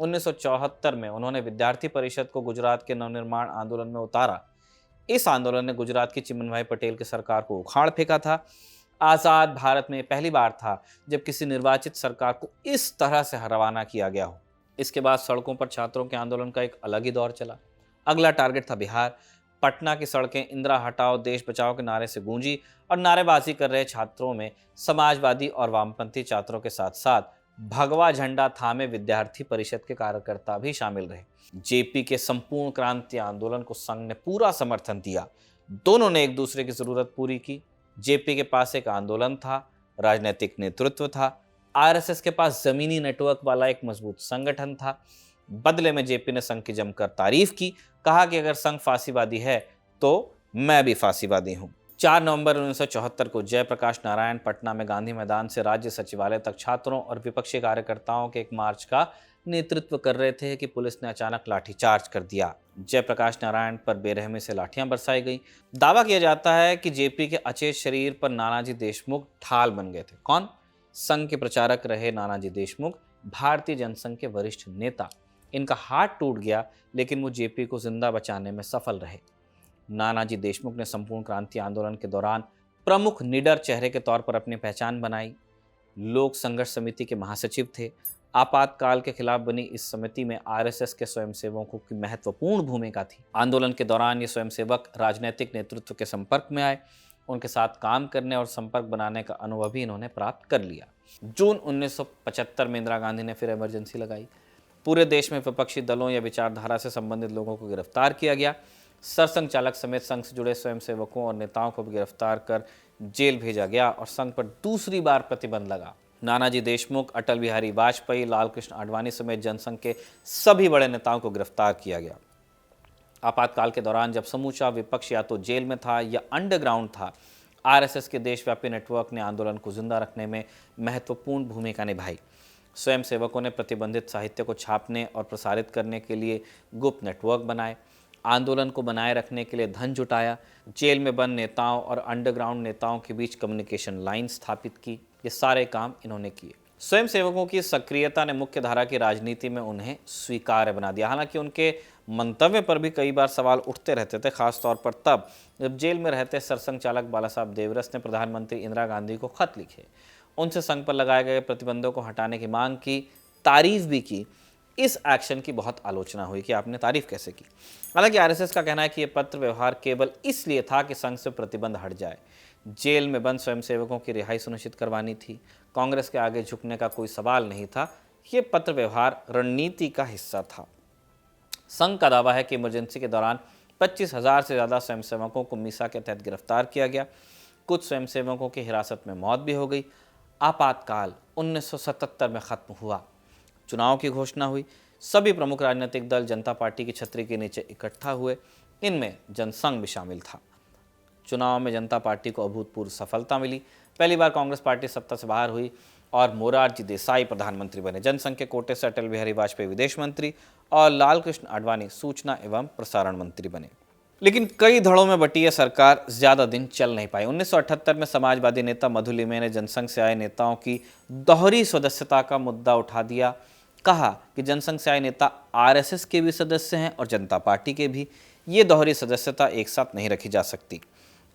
1974 में उन्होंने विद्यार्थी परिषद को गुजरात के नवनिर्माण आंदोलन में उतारा। इस आंदोलन ने गुजरात की चिमनभाई पटेल की सरकार को उखाड़ फेंका था। आजाद भारत में पहली बार था जब किसी निर्वाचित सरकार को इस तरह से रवाना किया गया हो। इसके बाद सड़कों पर छात्रों के आंदोलन का एक अलग ही दौर चला। अगला टारगेट था बिहार। पटना की सड़कें इंदिरा हटाओ, देश बचाओ के नारे से गूंजी और नारेबाजी कर रहे छात्रों में समाजवादी और वामपंथी छात्रों के साथ साथ भगवा झंडा थामे विद्यार्थी परिषद के कार्यकर्ता भी शामिल रहे। जेपी के संपूर्ण क्रांति आंदोलन को संघ ने पूरा समर्थन दिया। दोनों ने एक दूसरे की जरूरत पूरी की। जेपी के पास एक आंदोलन था, राजनीतिक नेतृत्व था। आरएसएस के पास जमीनी नेटवर्क वाला एक मजबूत संगठन था। बदले में जेपी ने संघ की जमकर तारीफ की, कहा कि अगर संघ फांसीवादी है तो मैं भी फांसीवादी हूं। 4 नवंबर 1974 को जयप्रकाश नारायण पटना में गांधी मैदान से राज्य सचिवालय तक छात्रों और विपक्षी कार्यकर्ताओं के एक मार्च का नेतृत्व कर रहे थे कि पुलिस ने अचानक लाठीचार्ज कर दिया। जयप्रकाश नारायण पर बेरहमी से लाठियां बरसाई गई। दावा किया जाता है कि जेपी के अचेत शरीर पर नानाजी देशमुख ढाल बन गए थे। कौन? संघ के प्रचारक रहे नानाजी देशमुख, भारतीय जनसंघ के वरिष्ठ नेता। इनका हाथ टूट गया, लेकिन वो जेपी को जिंदा बचाने में सफल रहे। नानाजी देशमुख ने संपूर्ण क्रांति आंदोलन के दौरान प्रमुख निडर चेहरे के तौर पर अपनी पहचान बनाई। लोक संघर्ष समिति के महासचिव थे। आपातकाल के खिलाफ बनी इस समिति में आरएसएस के स्वयंसेवकों की महत्वपूर्ण भूमिका थी। आंदोलन के दौरान ये स्वयंसेवक राजनीतिक नेतृत्व के संपर्क में आए। उनके साथ काम करने और संपर्क बनाने का अनुभव भी इन्होंने प्राप्त कर लिया। जून 1975 में इंदिरा गांधी ने फिर इमरजेंसी लगाई। पूरे देश में विपक्षी दलों या विचारधारा से संबंधित लोगों को गिरफ्तार किया गया। सरसंघ चालक समेत संघ से जुड़े स्वयंसेवकों और नेताओं को भी गिरफ्तार कर जेल भेजा गया और संघ पर दूसरी बार प्रतिबंध लगा। नानाजी देशमुख, अटल बिहारी वाजपेयी, लालकृष्ण आडवाणी समेत जनसंघ के सभी बड़े नेताओं को गिरफ्तार किया गया। आपातकाल के दौरान जब समूचा विपक्ष या तो जेल में था या अंडरग्राउंड था, आरएसएस के देशव्यापी नेटवर्क ने आंदोलन को जिंदा रखने में महत्वपूर्ण भूमिका निभाई। स्वयं सेवकों ने प्रतिबंधित साहित्य को छापने और प्रसारित करने के लिए गुप्त नेटवर्क बनाए, आंदोलन को बनाए रखने के लिए धन जुटाया, जेल में बंद नेताओं और अंडरग्राउंड नेताओं के बीच कम्युनिकेशन लाइन स्थापित की। ये सारे काम इन्होंने किए। स्वयं सेवकों की सक्रियता ने मुख्य धारा की राजनीति में उन्हें स्वीकार्य बना दिया। हालांकि उनके मंतव्य पर भी कई बार सवाल उठते रहते थे, खासतौर पर तब जब जेल में रहते सरसंघ चालक बाला साहब देवरस ने प्रधानमंत्री इंदिरा गांधी को खत लिखे, उनसे संघ पर लगाए गए प्रतिबंधों को हटाने की मांग की, तारीफ भी की। इस एक्शन की बहुत आलोचना हुई कि आपने तारीफ कैसे की। हालांकि आरएसएस का कहना है कि यह पत्र व्यवहार केवल इसलिए था कि संघ से प्रतिबंध हट जाए। जेल में बंद स्वयंसेवकों की रिहाई सुनिश्चित करवानी थी। कांग्रेस के आगे झुकने का कोई सवाल नहीं था। यह पत्र व्यवहार रणनीति का हिस्सा था। संघ का दावा है कि इमरजेंसी के दौरान 25,000 से ज़्यादा स्वयंसेवकों को मीसा के तहत गिरफ्तार किया गया। कुछ स्वयंसेवकों की हिरासत में मौत भी हो गई। आपातकाल 1977 में खत्म हुआ। चुनाव की घोषणा हुई। सभी प्रमुख राजनीतिक दल जनता पार्टी की छतरी के नीचे इकट्ठा हुए। इनमें जनसंघ भी शामिल था। चुनाव में जनता पार्टी को अभूतपूर्व सफलता मिली। पहली बार कांग्रेस पार्टी सत्ता से बाहर हुई और मोरारजी देसाई प्रधानमंत्री बने। जनसंघ के कोटे से अटल बिहारी वाजपेयी विदेश मंत्री और लालकृष्ण आडवाणी सूचना एवं प्रसारण मंत्री बने। लेकिन कई धड़ों में बटी यह सरकार ज्यादा दिन चल नहीं पाई। 1978 में समाजवादी नेता मधु लिमे ने जनसंघ से आए नेताओं की दोहरी सदस्यता का मुद्दा उठा दिया। कहा कि जनसंघ से आए नेता आरएसएस के भी सदस्य हैं और जनता पार्टी के भी। ये दोहरी सदस्यता एक साथ नहीं रखी जा सकती।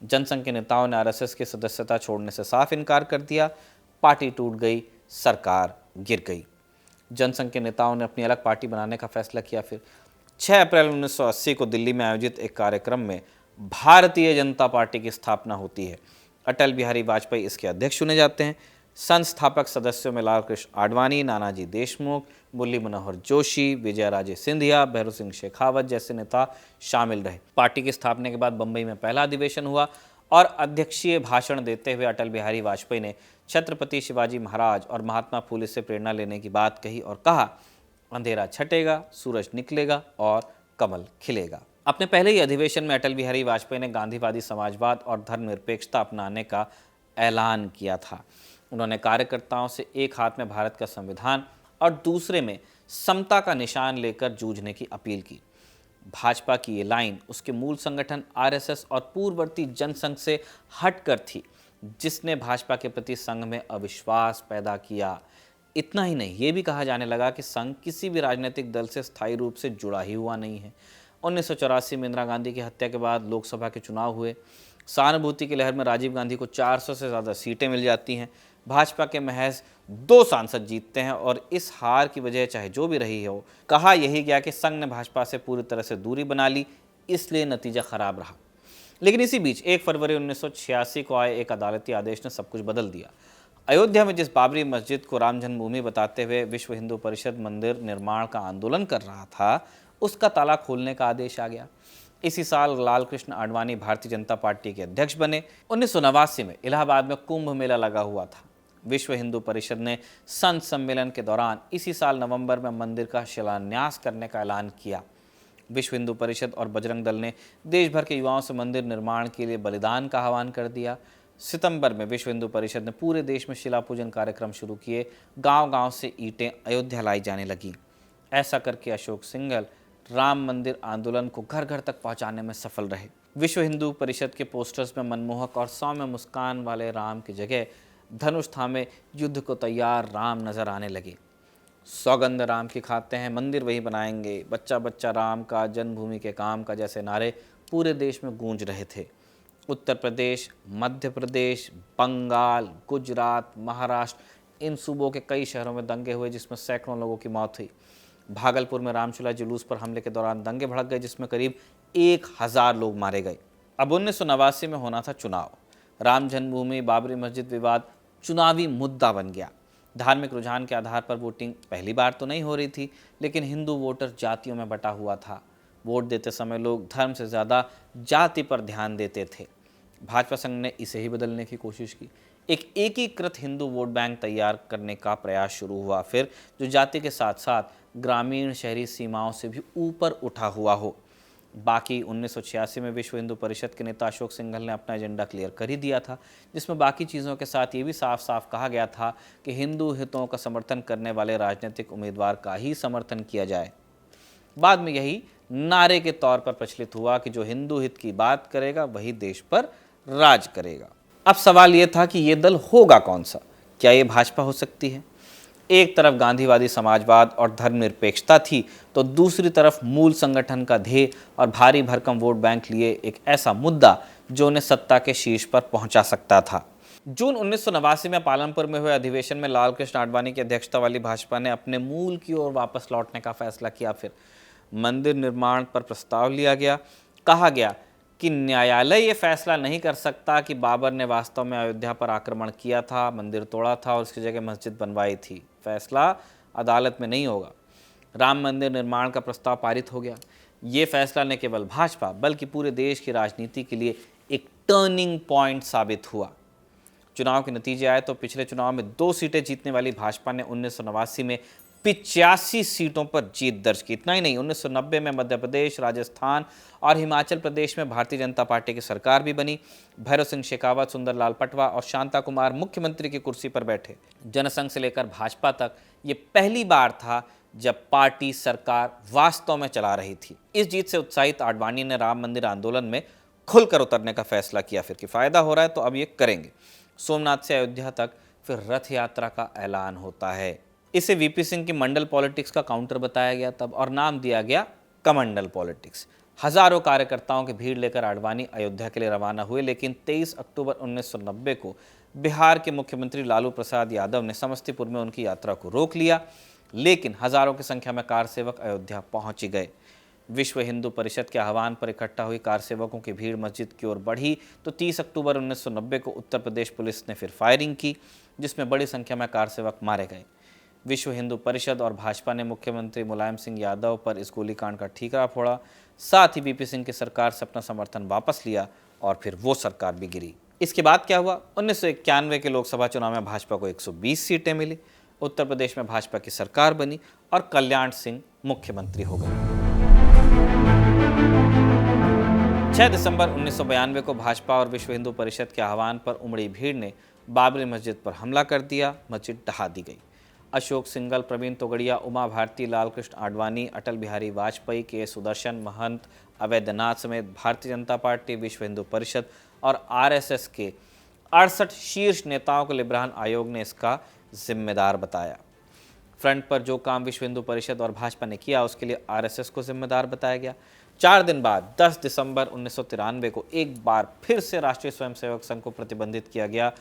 जनसंघ के नेताओं ने आरएसएस की सदस्यता छोड़ने से साफ इनकार कर दिया। पार्टी टूट गई, सरकार गिर गई। जनसंघ के नेताओं ने अपनी अलग पार्टी बनाने का फैसला किया। फिर 6 अप्रैल 1980 को दिल्ली में आयोजित एक कार्यक्रम में भारतीय जनता पार्टी की स्थापना होती है। अटल बिहारी वाजपेयी इसके अध्यक्ष चुने जाते हैं। संस्थापक सदस्यों में लालकृष्ण आडवाणी, नानाजी देशमुख, मुरली मनोहर जोशी, विजयराजे सिंधिया, भैरों सिंह शेखावत जैसे नेता शामिल रहे। पार्टी की स्थापना के बाद बंबई में पहला अधिवेशन हुआ और अध्यक्षीय भाषण देते हुए अटल बिहारी वाजपेयी ने छत्रपति शिवाजी महाराज और महात्मा फूले से प्रेरणा लेने की बात कही और कहा, अंधेरा छटेगा, सूरज निकलेगा और कमल खिलेगा। अपने पहले ही अधिवेशन में अटल बिहारी वाजपेयी ने गांधीवादी समाजवाद और धर्मनिरपेक्षता अपनाने का ऐलान किया था। उन्होंने कार्यकर्ताओं से एक हाथ में भारत का संविधान और दूसरे में समता का निशान लेकर जूझने की अपील की। भाजपा की ये लाइन उसके मूल संगठन आरएसएस और पूर्ववर्ती जनसंघ से हटकर थी, जिसने भाजपा के प्रति संघ में अविश्वास पैदा किया। इतना ही नहीं, ये भी कहा जाने लगा कि संघ किसी भी राजनीतिक दल से स्थायी रूप से जुड़ा ही हुआ नहीं है। 1984 में इंदिरा गांधी की हत्या के बाद लोकसभा के चुनाव हुए। सहानुभूति की लहर में राजीव गांधी को 400 से ज़्यादा सीटें मिल जाती हैं। भाजपा के महज 2 सांसद जीतते हैं और इस हार की वजह चाहे जो भी रही हो, कहा यही गया कि संघ ने भाजपा से पूरी तरह से दूरी बना ली, इसलिए नतीजा खराब रहा। लेकिन इसी बीच 1 फरवरी 1986 को आए एक अदालती आदेश ने सब कुछ बदल दिया। अयोध्या में जिस बाबरी मस्जिद को राम जन्मभूमि बताते हुए विश्व हिंदू परिषद मंदिर निर्माण का आंदोलन कर रहा था, उसका ताला खोलने का आदेश आ गया। इसी साल लालकृष्ण आडवाणी भारतीय जनता पार्टी के अध्यक्ष बने। 1989 में इलाहाबाद में कुंभ मेला लगा हुआ था। विश्व हिंदू परिषद ने संत सम्मेलन के दौरान इसी साल नवंबर में मंदिर का शिलान्यास करने का ऐलान किया। विश्व हिंदू परिषद और बजरंग दल ने देश भर के युवाओं से मंदिर निर्माण के लिए बलिदान का आह्वान कर दिया। सितंबर में विश्व हिंदू परिषद ने पूरे देश में शिला पूजन कार्यक्रम शुरू किए। गांव-गांव से ईंटें अयोध्या लाई जाने लगी। ऐसा करके अशोक सिंघल राम मंदिर आंदोलन को घर घर तक पहुंचाने में सफल रहे। विश्व हिंदू परिषद के पोस्टर्स में मनमोहक और सौम्य मुस्कान वाले राम की जगह धनुष थामे युद्ध को तैयार राम नजर आने लगे। सौगंध राम की खाते हैं, मंदिर वही बनाएंगे, बच्चा बच्चा राम का, जन्मभूमि के काम का जैसे नारे पूरे देश में गूंज रहे थे। उत्तर प्रदेश, मध्य प्रदेश, बंगाल, गुजरात, महाराष्ट्र, इन सूबों के कई शहरों में दंगे हुए जिसमें सैकड़ों लोगों की मौत हुई। भागलपुर में रामचूला जुलूस पर हमले के दौरान दंगे भड़क गए जिसमें करीब 1000 लोग मारे गए। अब 1989 में होना था चुनाव। राम जन्मभूमि बाबरी मस्जिद विवाद चुनावी मुद्दा बन गया। धार्मिक रुझान के आधार पर वोटिंग पहली बार तो नहीं हो रही थी, लेकिन हिंदू वोटर जातियों में बटा हुआ था। वोट देते समय लोग धर्म से ज़्यादा जाति पर ध्यान देते थे। भाजपा संघ ने इसे ही बदलने की कोशिश की। एक एकीकृत हिंदू वोट बैंक तैयार करने का प्रयास शुरू हुआ, फिर जो जाति के साथ साथ ग्रामीण शहरी सीमाओं से भी ऊपर उठा हुआ हो। बाकी 1986 में विश्व हिंदू परिषद के नेता अशोक सिंघल ने अपना एजेंडा क्लियर कर ही दिया था, जिसमें बाकी चीज़ों के साथ ये भी साफ साफ कहा गया था कि हिंदू हितों का समर्थन करने वाले राजनीतिक उम्मीदवार का ही समर्थन किया जाए। बाद में यही नारे के तौर पर प्रचलित हुआ कि जो हिंदू हित की बात करेगा वही देश पर राज करेगा। अब सवाल यह था कि ये दल होगा कौन सा? क्या ये भाजपा हो सकती है? एक तरफ गांधीवादी समाजवाद और धर्मनिरपेक्षता थी, तो दूसरी तरफ मूल संगठन का ध्येय और भारी भरकम वोट बैंक लिए एक ऐसा मुद्दा जो उन्हें सत्ता के शीर्ष पर पहुंचा सकता था। जून 1989 में पालनपुर में हुए अधिवेशन में लाल कृष्ण आडवाणी की अध्यक्षता वाली भाजपा ने अपने मूल की ओर वापस लौटने का फैसला किया। फिर मंदिर निर्माण पर प्रस्ताव लिया गया। कहा गया कि न्यायालय ये फैसला नहीं कर सकता कि बाबर ने वास्तव में अयोध्या पर आक्रमण किया था, मंदिर तोड़ा था और उसकी जगह मस्जिद बनवाई थी। फैसला अदालत में नहीं होगा। राम मंदिर निर्माण का प्रस्ताव पारित हो गया। ये फैसला न केवल भाजपा बल्कि पूरे देश की राजनीति के लिए एक टर्निंग पॉइंट साबित हुआ। चुनाव के नतीजे आए तो पिछले चुनाव में 2 सीटें जीतने वाली भाजपा ने 1989 में 85 सीटों पर जीत दर्ज की। इतना ही नहीं, 1990 में मध्य प्रदेश, राजस्थान और हिमाचल प्रदेश में भारतीय जनता पार्टी की सरकार भी बनी। भैरव सिंह शेखावत, सुंदरलाल पटवा और शांता कुमार मुख्यमंत्री की कुर्सी पर बैठे। जनसंघ से लेकर भाजपा तक ये पहली बार था जब पार्टी सरकार वास्तव में चला रही थी। इस जीत से उत्साहित आडवाणी ने राम मंदिर आंदोलन में खुलकर उतरने का फैसला किया। फिर कि फायदा हो रहा है तो अब ये करेंगे। सोमनाथ से अयोध्या तक फिर रथ यात्रा का ऐलान होता है। इसे वीपी सिंह की मंडल पॉलिटिक्स का काउंटर बताया गया तब, और नाम दिया गया कमंडल पॉलिटिक्स। हजारों कार्यकर्ताओं की भीड़ लेकर आडवाणी अयोध्या के लिए रवाना हुए, लेकिन 23 अक्टूबर 1990 को बिहार के मुख्यमंत्री लालू प्रसाद यादव ने समस्तीपुर में उनकी यात्रा को रोक लिया। लेकिन हजारों की संख्या में कार सेवक अयोध्या पहुंच गए। विश्व हिंदू परिषद के आह्वान पर इकट्ठा हुई कार सेवकों की भीड़ मस्जिद की ओर बढ़ी तो 30 अक्टूबर 1990 को उत्तर प्रदेश पुलिस ने फिर फायरिंग की, जिसमें बड़ी संख्या में कार सेवक मारे गए। विश्व हिंदू परिषद और भाजपा ने मुख्यमंत्री मुलायम सिंह यादव पर इस गोलीकांड का ठीकरा फोड़ा। साथ ही वीपी सिंह की सरकार से अपना समर्थन वापस लिया और फिर वो सरकार भी गिरी। इसके बाद क्या हुआ? 1991 के लोकसभा चुनाव में भाजपा को 120 सीटें मिली। उत्तर प्रदेश में भाजपा की सरकार बनी और कल्याण सिंह मुख्यमंत्री हो गए। 6 दिसंबर 1992 को भाजपा और विश्व हिंदू परिषद के आह्वान पर उमड़ी भीड़ ने बाबरी मस्जिद पर हमला कर दिया। मस्जिद ढहा दी गई। अशोक सिंघल, प्रवीण तोगड़िया, उमा भारती, लाल कृष्ण आडवाणी, अटल बिहारी वाजपेयी, के सुदर्शन, महंत अवैधनाथ समेत भारतीय जनता पार्टी, विश्व हिंदू परिषद और आरएसएस के 68 शीर्ष नेताओं को लिब्रान आयोग ने इसका जिम्मेदार बताया। फ्रंट पर जो काम विश्व हिंदू परिषद और भाजपा ने किया उसके लिए आरएसएस को जिम्मेदार बताया गया। 4 दिन बाद 10 दिसंबर 1993 को एक बार फिर से राष्ट्रीय स्वयंसेवक संघ को प्रतिबंधित किया गया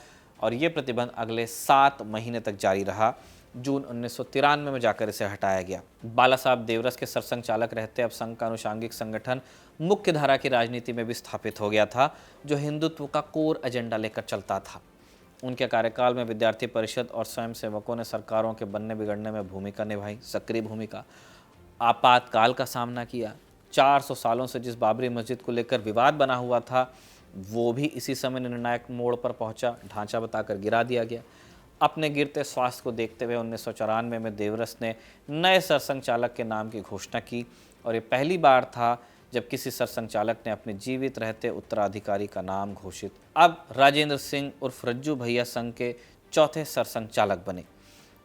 और ये प्रतिबंध अगले 7 महीने तक जारी रहा। जून 1993 में जाकर इसे हटाया गया। बाला साहब देवरस के सरसंघ चालक रहते अब संघ का अनुषांगिक संगठन मुख्य धारा की राजनीति में भी स्थापित हो गया था, जो हिंदुत्व का कोर एजेंडा लेकर चलता था। उनके कार्यकाल में विद्यार्थी परिषद और स्वयंसेवकों ने सरकारों के बनने बिगड़ने में भूमिका निभाई, सक्रिय भूमिका। आपातकाल का सामना किया। 400 सालों से जिस बाबरी मस्जिद को लेकर विवाद बना हुआ था वो भी इसी समय निर्णायक मोड़ पर पहुंचा। ढांचा बताकर गिरा दिया गया। अपने गिरते स्वास्थ्य को देखते हुए 1994 में देवरस ने नए सरसंघ चालक के नाम की घोषणा की और ये पहली बार था जब किसी सरसंघ चालक ने अपने जीवित रहते उत्तराधिकारी का नाम घोषित। अब राजेंद्र सिंह उर्फ रज्जू भैया संघ के चौथे सरसंघ चालक बने।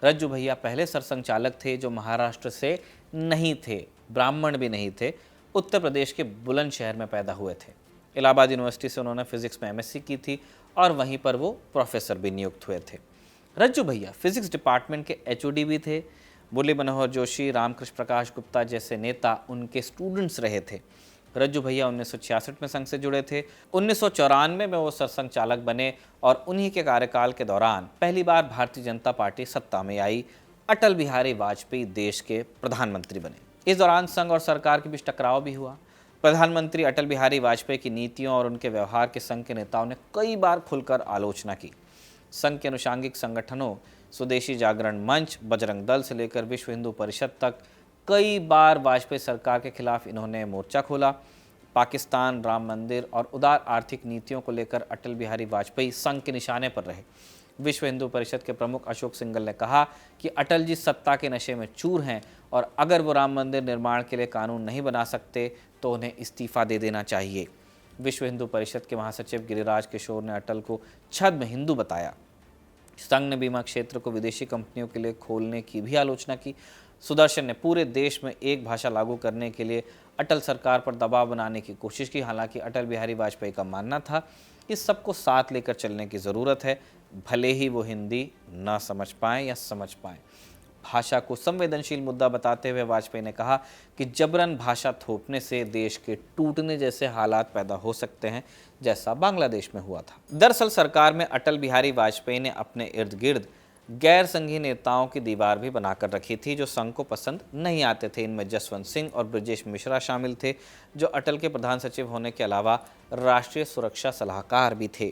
रज्जू भैया पहले सरसंघ चालक थे जो महाराष्ट्र से नहीं थे, ब्राह्मण भी नहीं थे। उत्तर प्रदेश के बुलंदशहर में पैदा हुए थे। इलाहाबाद यूनिवर्सिटी से उन्होंने फिजिक्स में एमएससी की थी और वहीं पर वो प्रोफेसर भी नियुक्त हुए थे। रज्जू भैया फिजिक्स डिपार्टमेंट के एचओडी भी थे। मुरली मनोहर जोशी, रामकृष्ण प्रकाश गुप्ता जैसे नेता उनके स्टूडेंट्स रहे थे। रज्जू भैया 1966 में संघ से जुड़े थे। 1994 में वो सरसंघ चालक बने और उन्हीं के कार्यकाल के दौरान पहली बार भारतीय जनता पार्टी सत्ता में आई। अटल बिहारी वाजपेयी देश के प्रधानमंत्री बने। इस दौरान संघ और सरकार के बीच टकराव भी हुआ। प्रधानमंत्री अटल बिहारी वाजपेयी की नीतियों और उनके व्यवहार के संघ के नेताओं ने कई बार खुलकर आलोचना की। संघ के अनुषांगिक संगठनों स्वदेशी जागरण मंच, बजरंग दल से लेकर विश्व हिंदू परिषद तक कई बार वाजपेयी सरकार के खिलाफ इन्होंने मोर्चा खोला। पाकिस्तान, राम मंदिर और उदार आर्थिक नीतियों को लेकर अटल बिहारी वाजपेयी संघ के निशाने पर रहे। विश्व हिंदू परिषद के प्रमुख अशोक सिंघल ने कहा कि अटल जी सत्ता के नशे में चूर हैं और अगर वो राम मंदिर निर्माण के लिए कानून नहीं बना सकते तो उन्हें इस्तीफा दे देना चाहिए। विश्व हिंदू परिषद के महासचिव गिरिराज किशोर ने अटल को छद्म हिंदू बताया। संघ ने बीमा क्षेत्र को विदेशी कंपनियों के लिए खोलने की भी आलोचना की। सुदर्शन ने पूरे देश में एक भाषा लागू करने के लिए अटल सरकार पर दबाव बनाने की कोशिश की। हालांकि अटल बिहारी वाजपेयी का मानना था कि सबको साथ लेकर चलने की ज़रूरत है, भले ही वो हिंदी ना समझ पाएं या समझ पाएं। भाषा को संवेदनशील मुद्दा बताते हुए वाजपेयी ने कहा कि जबरन भाषा थोपने से देश के टूटने जैसे हालात पैदा हो सकते हैं, जैसा बांग्लादेश में हुआ था। दरअसल सरकार में अटल बिहारी वाजपेयी ने अपने इर्द गिर्द गैर संघीय नेताओं की दीवार भी बनाकर रखी थी जो संघ को पसंद नहीं आते थे। इनमें जसवंत सिंह और ब्रजेश मिश्रा शामिल थे, जो अटल के प्रधान सचिव होने के अलावा राष्ट्रीय सुरक्षा सलाहकार भी थे।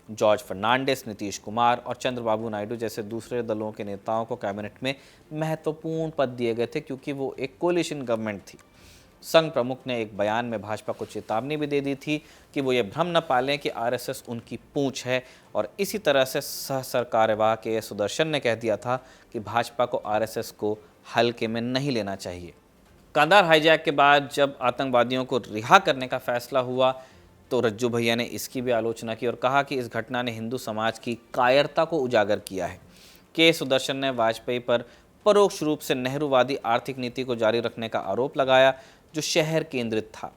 जॉर्ज फर्नांडिस, नीतीश कुमार और चंद्रबाबू नायडू जैसे दूसरे दलों के नेताओं को कैबिनेट में महत्वपूर्ण पद दिए गए थे क्योंकि वो एक कोलिशन गवर्नमेंट थी। संघ प्रमुख ने एक बयान में भाजपा को चेतावनी भी दे दी थी कि वो ये भ्रम न पालें कि आरएसएस उनकी पूंछ है, और इसी तरह से सह सरकार्यवाह के सुदर्शन ने कह दिया था कि भाजपा को आरएसएस को हल्के में नहीं लेना चाहिए। कांधार हाईजैक के बाद जब आतंकवादियों को रिहा करने का फैसला हुआ तो रज्जू भैया ने इसकी भी आलोचना की और कहा कि इस घटना ने हिंदू समाज की कायरता को उजागर किया है। के सुदर्शन ने वाजपेयी पर परोक्ष रूप से नेहरूवादी आर्थिक नीति को जारी रखने का आरोप लगाया, जो शहर केंद्रित था।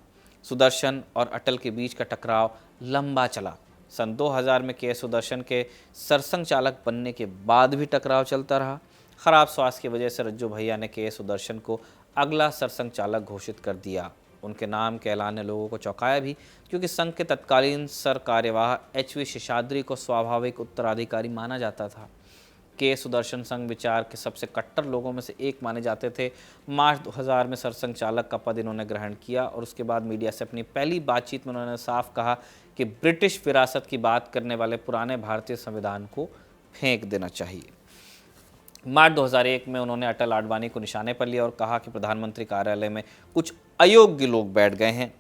सुदर्शन और अटल के बीच का टकराव लंबा चला। सन 2000 में के सुदर्शन के सरसंघ चालक बनने के बाद भी टकराव चलता रहा। खराब स्वास्थ्य की वजह से रज्जू भैया ने के सुदर्शन को अगला सरसंघ चालक घोषित कर दिया। उनके नाम के ऐलान ने लोगों को चौंकाया भी, क्योंकि संघ के तत्कालीन सर कार्यवाह एचवी शेषाद्री को स्वाभाविक उत्तराधिकारी माना जाता था। के सुदर्शन संघ विचार के सबसे कट्टर लोगों में से एक माने जाते थे। मार्च 2000 में सरसंघ चालक का पद इन्होंने ग्रहण किया और उसके बाद मीडिया से अपनी पहली बातचीत में उन्होंने साफ कहा कि ब्रिटिश विरासत की बात करने वाले पुराने भारतीय संविधान को फेंक देना चाहिए। मार्च 2001 में उन्होंने अटल आडवाणी को निशाने पर लिया और कहा कि प्रधानमंत्री कार्यालय में कुछ अयोग्य लोग बैठ गए हैं।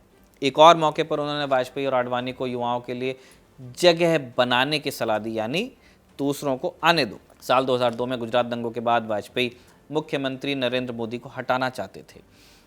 एक और मौके पर उन्होंने वाजपेयी और आडवाणी को युवाओं के लिए जगह बनाने की सलाह दी, यानी दूसरों को आने दो। साल 2002 में गुजरात दंगों के बाद वाजपेयी मुख्यमंत्री नरेंद्र मोदी को हटाना चाहते थे।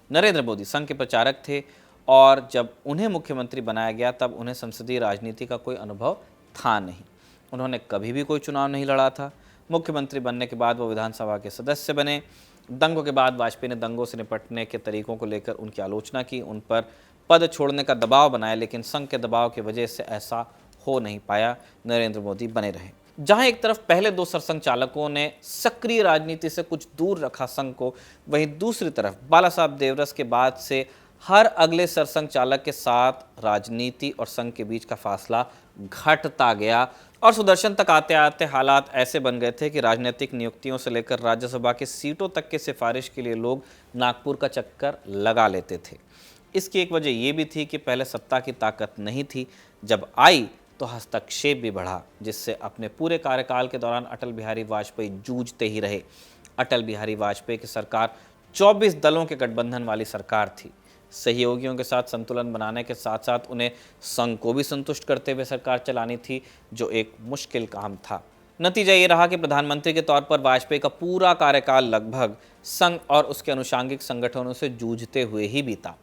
नरेंद्र मोदी संघ के प्रचारक थे और जब उन्हें मुख्यमंत्री बनाया गया तब उन्हें संसदीय राजनीति का कोई अनुभव था नहीं। उन्होंने कभी भी कोई चुनाव नहीं लड़ा था। मुख्यमंत्री बनने के बाद वो विधानसभा के सदस्य बने। दंगों के बाद वाजपेयी ने दंगों से निपटने के तरीकों को लेकर उनकी आलोचना की, उन पर पद छोड़ने का दबाव बनाया, लेकिन संघ के दबाव की वजह से ऐसा हो नहीं पाया। नरेंद्र मोदी बने रहे। जहां एक तरफ पहले दो सरसंघ चालकों ने सक्रिय राजनीति से कुछ दूर रखा संघ को, वहीं दूसरी तरफ बाला साहब देवरस के बाद से हर अगले सरसंघ चालक के साथ राजनीति और संघ के बीच का फासला घटता गया और सुदर्शन तक आते आते हालात ऐसे बन गए थे कि राजनीतिक नियुक्तियों से लेकर राज्यसभा की सीटों तक के सिफारिश के लिए लोग नागपुर का चक्कर लगा लेते थे। इसकी एक वजह यह भी थी कि पहले सत्ता की ताकत नहीं थी, जब आई तो हस्तक्षेप भी बढ़ा, जिससे अपने पूरे कार्यकाल के दौरान अटल बिहारी वाजपेयी जूझते ही रहे। अटल बिहारी वाजपेयी की सरकार 24 दलों के गठबंधन वाली सरकार थी। सहयोगियों के साथ संतुलन बनाने के साथ साथ उन्हें संघ को भी संतुष्ट करते हुए सरकार चलानी थी, जो एक मुश्किल काम था। नतीजा ये रहा कि प्रधानमंत्री के तौर पर वाजपेयी का पूरा कार्यकाल लगभग संघ और उसके अनुषांगिक संगठनों से जूझते हुए ही बीता।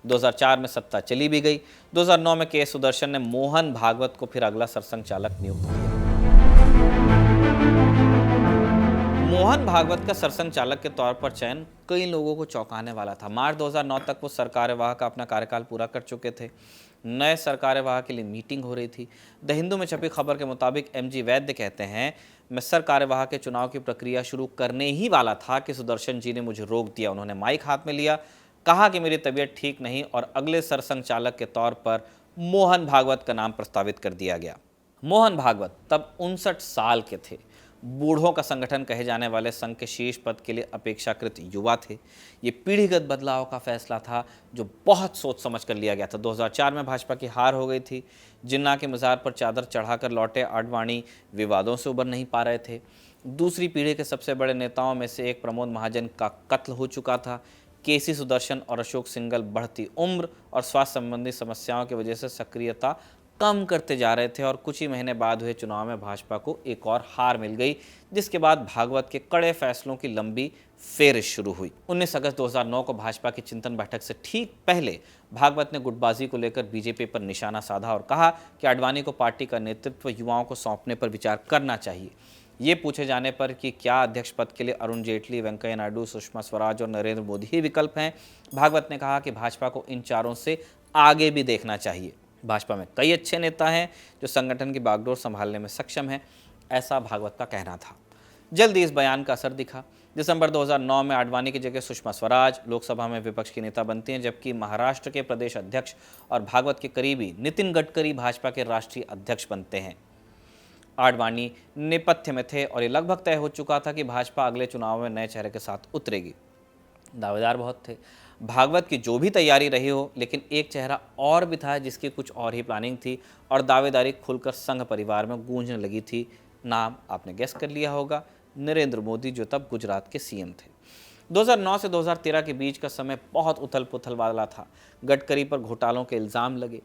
2004 में सत्ता चली भी गई। 2009 में के सुदर्शन ने मोहन भागवत को फिर अगला सरसंघ चालक नियुक्त किया। मोहन भागवत का सरसंघ चालक के तौर पर चयन कई लोगों को चौंकाने वाला था। मार्च 2009 तक वो सरकार्यवाह का अपना कार्यकाल पूरा कर चुके थे। नए सरकार्यवाह के लिए मीटिंग हो रही थी। द हिंदू में छपी खबर के मुताबिक एमजी वैद्य कहते हैं, मैं सरकार्यवाह के चुनाव की प्रक्रिया शुरू करने ही वाला था कि सुदर्शन जी ने मुझे रोक दिया। उन्होंने माइक हाथ में लिया, कहा कि मेरी तबीयत ठीक नहीं और अगले सरसंघ चालक के तौर पर मोहन भागवत का नाम प्रस्तावित कर दिया गया। मोहन भागवत तब 59 साल के थे। बूढ़ों का संगठन कहे जाने वाले संघ के शीर्ष पद के लिए अपेक्षाकृत युवा थे। ये पीढ़ीगत बदलाव का फैसला था जो बहुत सोच समझ कर लिया गया था। 2004 में भाजपा की हार हो गई थी। जिन्ना के मज़ार पर चादर चढ़ाकर लौटे आडवाणी विवादों से उबर नहीं पा रहे थे। दूसरी पीढ़ी के सबसे बड़े नेताओं में से एक प्रमोद महाजन का कत्ल हो चुका था। केसी सुदर्शन और अशोक सिंघल बढ़ती उम्र और स्वास्थ्य संबंधी समस्याओं की वजह से सक्रियता कम करते जा रहे थे और कुछ ही महीने बाद हुए चुनाव में भाजपा को एक और हार मिल गई, जिसके बाद भागवत के कड़े फैसलों की लंबी फेरिश शुरू हुई। 19 अगस्त 2009 को भाजपा की चिंतन बैठक से ठीक पहले भागवत ने गुटबाजी को लेकर बीजेपी पर निशाना साधा और कहा कि आडवाणी को पार्टी का नेतृत्व युवाओं को सौंपने पर विचार करना चाहिए। ये पूछे जाने पर कि क्या अध्यक्ष पद के लिए अरुण जेटली, वेंकैया नायडू, सुषमा स्वराज और नरेंद्र मोदी ही विकल्प हैं, भागवत ने कहा कि भाजपा को इन चारों से आगे भी देखना चाहिए। भाजपा में कई अच्छे नेता हैं जो संगठन की बागडोर संभालने में सक्षम हैं, ऐसा भागवत का कहना था। जल्दी इस बयान का असर दिखा। दिसंबर 2009 में आडवाणी की जगह सुषमा स्वराज लोकसभा में विपक्ष की नेता बनती हैं, जबकि महाराष्ट्र के प्रदेश अध्यक्ष और भागवत के करीबी नितिन गडकरी भाजपा के राष्ट्रीय अध्यक्ष बनते हैं। आडवाणी नेपथ्य में थे और ये लगभग तय हो चुका था कि भाजपा अगले चुनाव में नए चेहरे के साथ उतरेगी। दावेदार बहुत थे। भागवत की जो भी तैयारी रही हो, लेकिन एक चेहरा और भी था जिसकी कुछ और ही प्लानिंग थी और दावेदारी खुलकर संघ परिवार में गूंजने लगी थी। नाम आपने गेस कर लिया होगा, नरेंद्र मोदी, जो तब गुजरात के सीएम थे। 2009 से 2013 के बीच का समय बहुत उथल पुथल वाला था। गडकरी पर घोटालों के इल्ज़ाम लगे,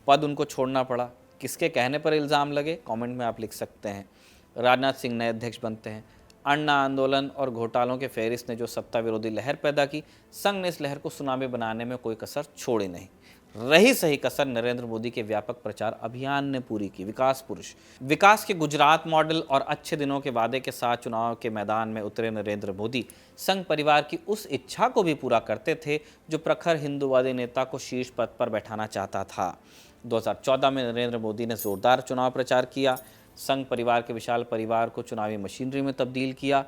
पद उनको छोड़ना पड़ा। किसके कहने पर इल्ज़ाम लगे, कमेंट में आप लिख सकते हैं। राजनाथ सिंह नए अध्यक्ष बनते हैं। अण्णा आंदोलन और घोटालों के फेरिस ने जो सत्ता विरोधी लहर पैदा की, संघ ने इस लहर को सुनामी बनाने में कोई कसर छोड़ी नहीं। रही सही कसर नरेंद्र मोदी के व्यापक प्रचार अभियान ने पूरी की। विकास पुरुष, विकास के गुजरात मॉडल और अच्छे दिनों के वादे के साथ चुनाव के मैदान में उतरे नरेंद्र मोदी संघ परिवार की उस इच्छा को भी पूरा करते थे जो प्रखर हिंदूवादी नेता को शीर्ष पद पर बैठाना चाहता था। 2014 में नरेंद्र मोदी ने जोरदार चुनाव प्रचार किया, संघ परिवार के विशाल परिवार को चुनावी मशीनरी में तब्दील किया।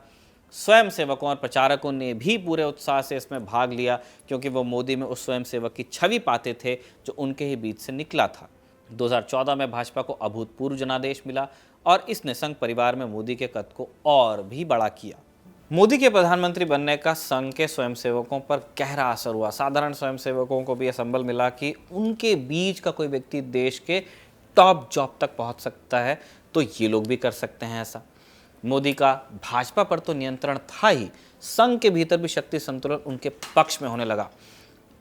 स्वयं सेवकों और प्रचारकों ने भी पूरे उत्साह से इसमें भाग लिया, क्योंकि वो मोदी में उस स्वयं सेवक की छवि पाते थे जो उनके ही बीच से निकला था। 2014 में भाजपा को अभूतपूर्व जनादेश मिला और इसने संघ परिवार में मोदी के कद को और भी बड़ा किया। मोदी के प्रधानमंत्री बनने का संघ के स्वयंसेवकों पर गहरा असर हुआ। साधारण स्वयंसेवकों को भी यह संबल मिला कि उनके बीच का कोई व्यक्ति देश के टॉप जॉब तक पहुंच सकता है, तो ये लोग भी कर सकते हैं ऐसा। मोदी का भाजपा पर तो नियंत्रण था ही, संघ के भीतर भी शक्ति संतुलन उनके पक्ष में होने लगा।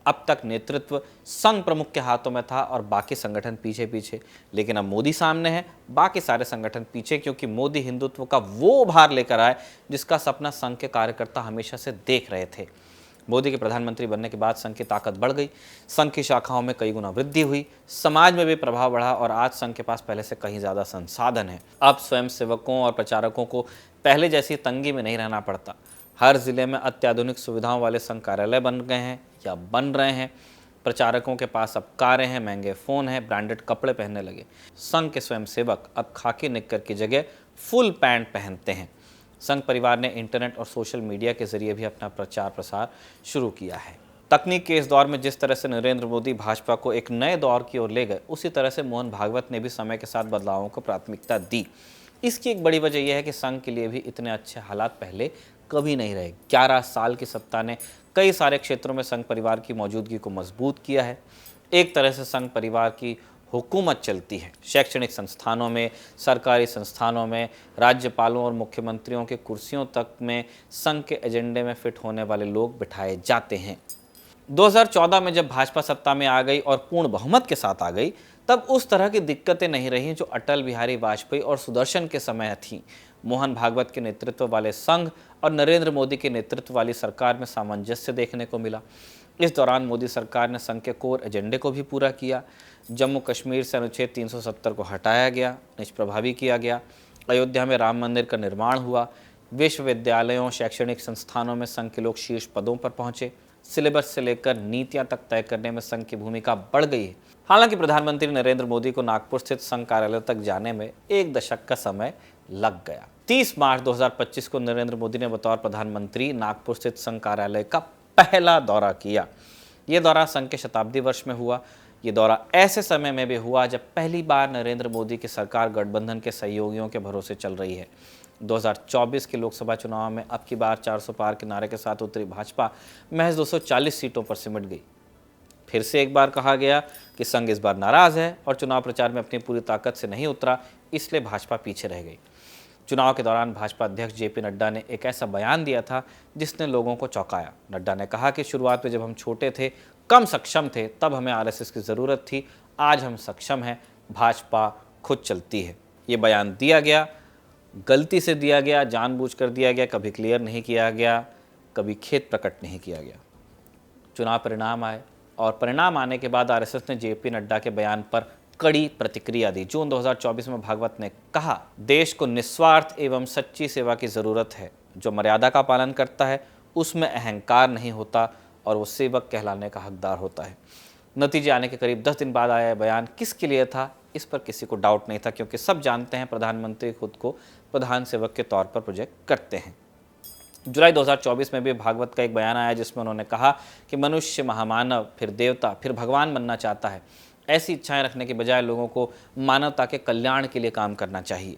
अब तक नेतृत्व संघ प्रमुख के हाथों में था और बाकी संगठन पीछे पीछे, लेकिन अब मोदी सामने है, बाकी सारे संगठन पीछे, क्योंकि मोदी हिंदुत्व का वो भार लेकर आए जिसका सपना संघ के कार्यकर्ता हमेशा से देख रहे थे। मोदी के प्रधानमंत्री बनने के बाद संघ की ताकत बढ़ गई, संघ की शाखाओं में कई गुना वृद्धि हुई, समाज में भी प्रभाव बढ़ा और आज संघ के पास पहले से कहीं ज़्यादा संसाधन है। अब स्वयं सेवकों और प्रचारकों को पहले जैसी तंगी में नहीं रहना पड़ता। हर जिले में अत्याधुनिक सुविधाओं वाले संघ कार्यालय बन गए हैं या बन रहे हैं। प्रचारकों के पास अब कारें हैं, महंगे फ़ोन हैं, ब्रांडेड कपड़े पहनने लगे। संघ के स्वयंसेवक अब खाकी निक्कर की जगह फुल पैंट पहनते हैं। संघ परिवार ने इंटरनेट और सोशल मीडिया के जरिए भी अपना प्रचार प्रसार शुरू किया है। तकनीक के इस दौर में जिस तरह से नरेंद्र मोदी भाजपा को एक नए दौर की ओर ले गए, उसी तरह से मोहन भागवत ने भी समय के साथ बदलावों को प्राथमिकता दी। इसकी एक बड़ी वजह यह है कि संघ के लिए भी इतने अच्छे हालात पहले कभी नहीं रहे। 11 साल की सत्ता ने कई सारे क्षेत्रों में संघ परिवार की मौजूदगी को मजबूत किया है। एक तरह से संघ परिवार की हुकूमत चलती है। शैक्षणिक संस्थानों में, सरकारी संस्थानों में, राज्यपालों और मुख्यमंत्रियों के कुर्सियों तक में संघ के एजेंडे में फिट होने वाले लोग बिठाए जाते हैं। 2014 में जब भाजपा सत्ता में आ गई और पूर्ण बहुमत के साथ आ गई, तब उस तरह की दिक्कतें नहीं रहीं जो अटल बिहारी वाजपेयी और सुदर्शन के समय थीं। मोहन भागवत के नेतृत्व वाले संघ और नरेंद्र मोदी के नेतृत्व वाली सरकार में सामंजस्य देखने को मिला। इस दौरान मोदी सरकार ने संघ के कोर एजेंडे को भी पूरा किया। जम्मू कश्मीर से अनुच्छेद 370 को हटाया गया, निष्प्रभावी किया गया। अयोध्या में राम मंदिर का निर्माण हुआ। विश्वविद्यालयों, शैक्षणिक संस्थानों में संघ के लोग शीर्ष पदों पर पहुंचे। सिलेबस से लेकर नीतियां तक तय करने में संघ की भूमिका बढ़ गई है। हालांकि प्रधानमंत्री नरेंद्र मोदी को नागपुर स्थित संघ कार्यालय तक जाने में 1 दशक का समय लग गया। 30 मार्च 2025 को नरेंद्र मोदी ने बतौर प्रधानमंत्री नागपुर स्थित संघ कार्यालय का पहला दौरा किया। ये दौरा संघ के शताब्दी वर्ष में हुआ। ये दौरा ऐसे समय में भी हुआ जब पहली बार नरेंद्र मोदी की सरकार गठबंधन के सहयोगियों के भरोसे चल रही है। 2024 के लोकसभा चुनाव में अब की बार 400 पार के नारे के साथ उतरी भाजपा महज 240 सीटों पर सिमट गई। फिर से एक बार कहा गया कि संघ इस बार नाराज है और चुनाव प्रचार में अपनी पूरी ताकत से नहीं उतरा, इसलिए भाजपा पीछे रह गई। चुनाव के दौरान भाजपा अध्यक्ष जेपी नड्डा ने एक ऐसा बयान दिया था जिसने लोगों को चौंकाया। नड्डा ने कहा कि शुरुआत में जब हम छोटे थे, कम सक्षम थे, तब हमें आरएसएस की ज़रूरत थी। आज हम सक्षम हैं, भाजपा खुद चलती है। ये बयान दिया गया, गलती से दिया गया, जानबूझकर दिया गया, कभी क्लियर नहीं किया गया, कभी खेद प्रकट नहीं किया गया। चुनाव परिणाम आए और परिणाम आने के बाद आरएसएस ने जेपी नड्डा के बयान पर कड़ी प्रतिक्रिया दी। जून 2024 में भागवत ने कहा, देश को निस्वार्थ एवं सच्ची सेवा की ज़रूरत है। जो मर्यादा का पालन करता है उसमें अहंकार नहीं होता और वो सेवक कहलाने का हकदार होता है। नतीजे आने के करीब 10 दिन बाद आया बयान किसके लिए था, इस पर किसी को डाउट नहीं था, क्योंकि सब जानते हैं प्रधानमंत्री खुद को प्रधान सेवक के तौर पर प्रोजेक्ट करते हैं। जुलाई 2024 में भी भागवत का एक बयान आया जिसमें उन्होंने कहा कि मनुष्य महामानव, फिर देवता, फिर भगवान बनना चाहता है। ऐसी इच्छाएं रखने के बजाय लोगों को मानवता के कल्याण के लिए काम करना चाहिए।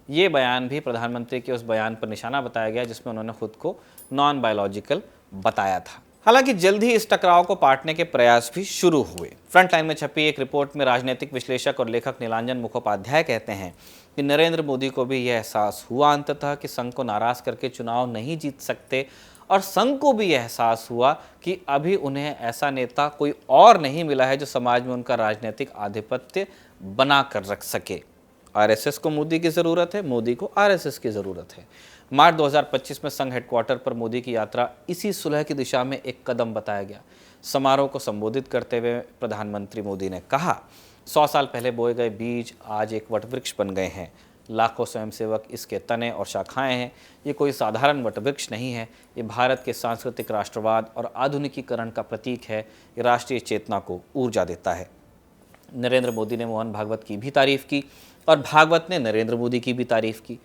ये बयान भी प्रधानमंत्री के उस बयान पर निशाना बताया गया जिसमें उन्होंने खुद को नॉन बायोलॉजिकल बताया था। हालांकि जल्द ही इस टकराव को पाटने के प्रयास भी शुरू हुए। फ्रंटलाइन में छपी एक रिपोर्ट में राजनीतिक विश्लेषक और लेखक नीलांजन मुखोपाध्याय कहते हैं कि नरेंद्र मोदी को भी यह एहसास हुआ अंततः कि संघ को नाराज करके चुनाव नहीं जीत सकते, और संघ को भी यह एहसास हुआ कि अभी उन्हें ऐसा नेता कोई और नहीं मिला है जो समाज में उनका राजनीतिक आधिपत्य बना कर रख सके। आरएसएस को मोदी की ज़रूरत है, मोदी को आरएसएस की ज़रूरत है। मार्च 2025 में संघ हेडक्वार्टर पर मोदी की यात्रा इसी सुलह की दिशा में एक कदम बताया गया। समारोह को संबोधित करते हुए प्रधानमंत्री मोदी ने कहा, 100 साल पहले बोए गए बीज आज एक वटवृक्ष बन गए हैं। लाखों स्वयंसेवक इसके तने और शाखाएं हैं। ये कोई साधारण वटवृक्ष नहीं है, ये भारत के सांस्कृतिक राष्ट्रवाद और आधुनिकीकरण का प्रतीक है। ये राष्ट्रीय चेतना को ऊर्जा देता है। नरेंद्र मोदी ने मोहन भागवत की भी तारीफ की और भागवत ने नरेंद्र मोदी की भी तारीफ की।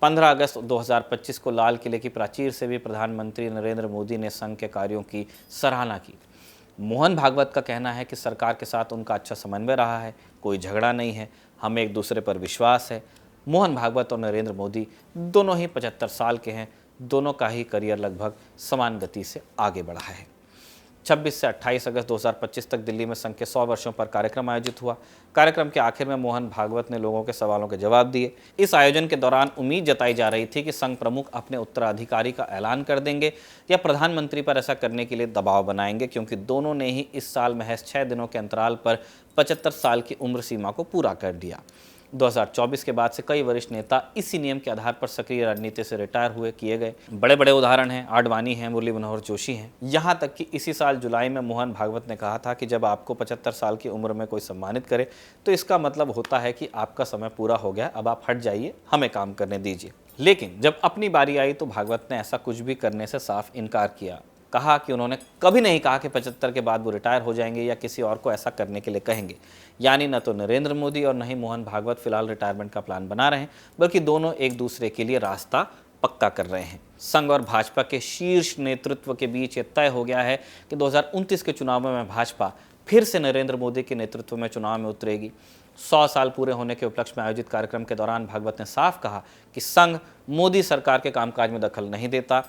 15 अगस्त 2025 को लाल किले की प्राचीर से भी प्रधानमंत्री नरेंद्र मोदी ने संघ के कार्यों की सराहना की। मोहन भागवत का कहना है कि सरकार के साथ उनका अच्छा समन्वय रहा है, कोई झगड़ा नहीं है, हमें एक दूसरे पर विश्वास है। मोहन भागवत और नरेंद्र मोदी दोनों ही 75 साल के हैं, दोनों का ही करियर लगभग समान गति से आगे बढ़ा है। 26 से 28 अगस्त 2025 तक दिल्ली में संघ के 100 वर्षों पर कार्यक्रम आयोजित हुआ। कार्यक्रम के आखिर में मोहन भागवत ने लोगों के सवालों के जवाब दिए। इस आयोजन के दौरान उम्मीद जताई जा रही थी कि संघ प्रमुख अपने उत्तराधिकारी का ऐलान कर देंगे या प्रधानमंत्री पर ऐसा करने के लिए दबाव बनाएंगे, क्योंकि दोनों ने ही इस साल महज 6 दिनों के अंतराल पर 75 साल की उम्र सीमा को पूरा कर दिया। 2024 के बाद से कई वरिष्ठ नेता इसी नियम के आधार पर सक्रिय राजनीति से रिटायर किए गए। बड़े बड़े उदाहरण हैं, आडवाणी हैं, मुरली मनोहर जोशी हैं। यहाँ तक कि इसी साल जुलाई में मोहन भागवत ने कहा था कि जब आपको 75 साल की उम्र में कोई सम्मानित करे तो इसका मतलब होता है कि आपका समय पूरा हो गया, अब आप हट जाइए, हमें काम करने दीजिए। लेकिन जब अपनी बारी आई तो भागवत ने ऐसा कुछ भी करने से साफ इनकार किया। कहा कि उन्होंने कभी नहीं कहा कि 75 के बाद वो रिटायर हो जाएंगे या किसी और को ऐसा करने के लिए कहेंगे। यानी न तो नरेंद्र मोदी और न ही मोहन भागवत फिलहाल रिटायरमेंट का प्लान बना रहे हैं, बल्कि दोनों एक दूसरे के लिए रास्ता पक्का कर रहे हैं। संघ और भाजपा के शीर्ष नेतृत्व के बीच ये तय हो गया है कि 2029 के चुनाव में भाजपा फिर से नरेंद्र मोदी के नेतृत्व में चुनाव में उतरेगी। 100 साल पूरे होने के उपलक्ष्य में आयोजित कार्यक्रम के दौरान भागवत ने साफ कहा कि संघ मोदी सरकार के कामकाज में दखल नहीं देता।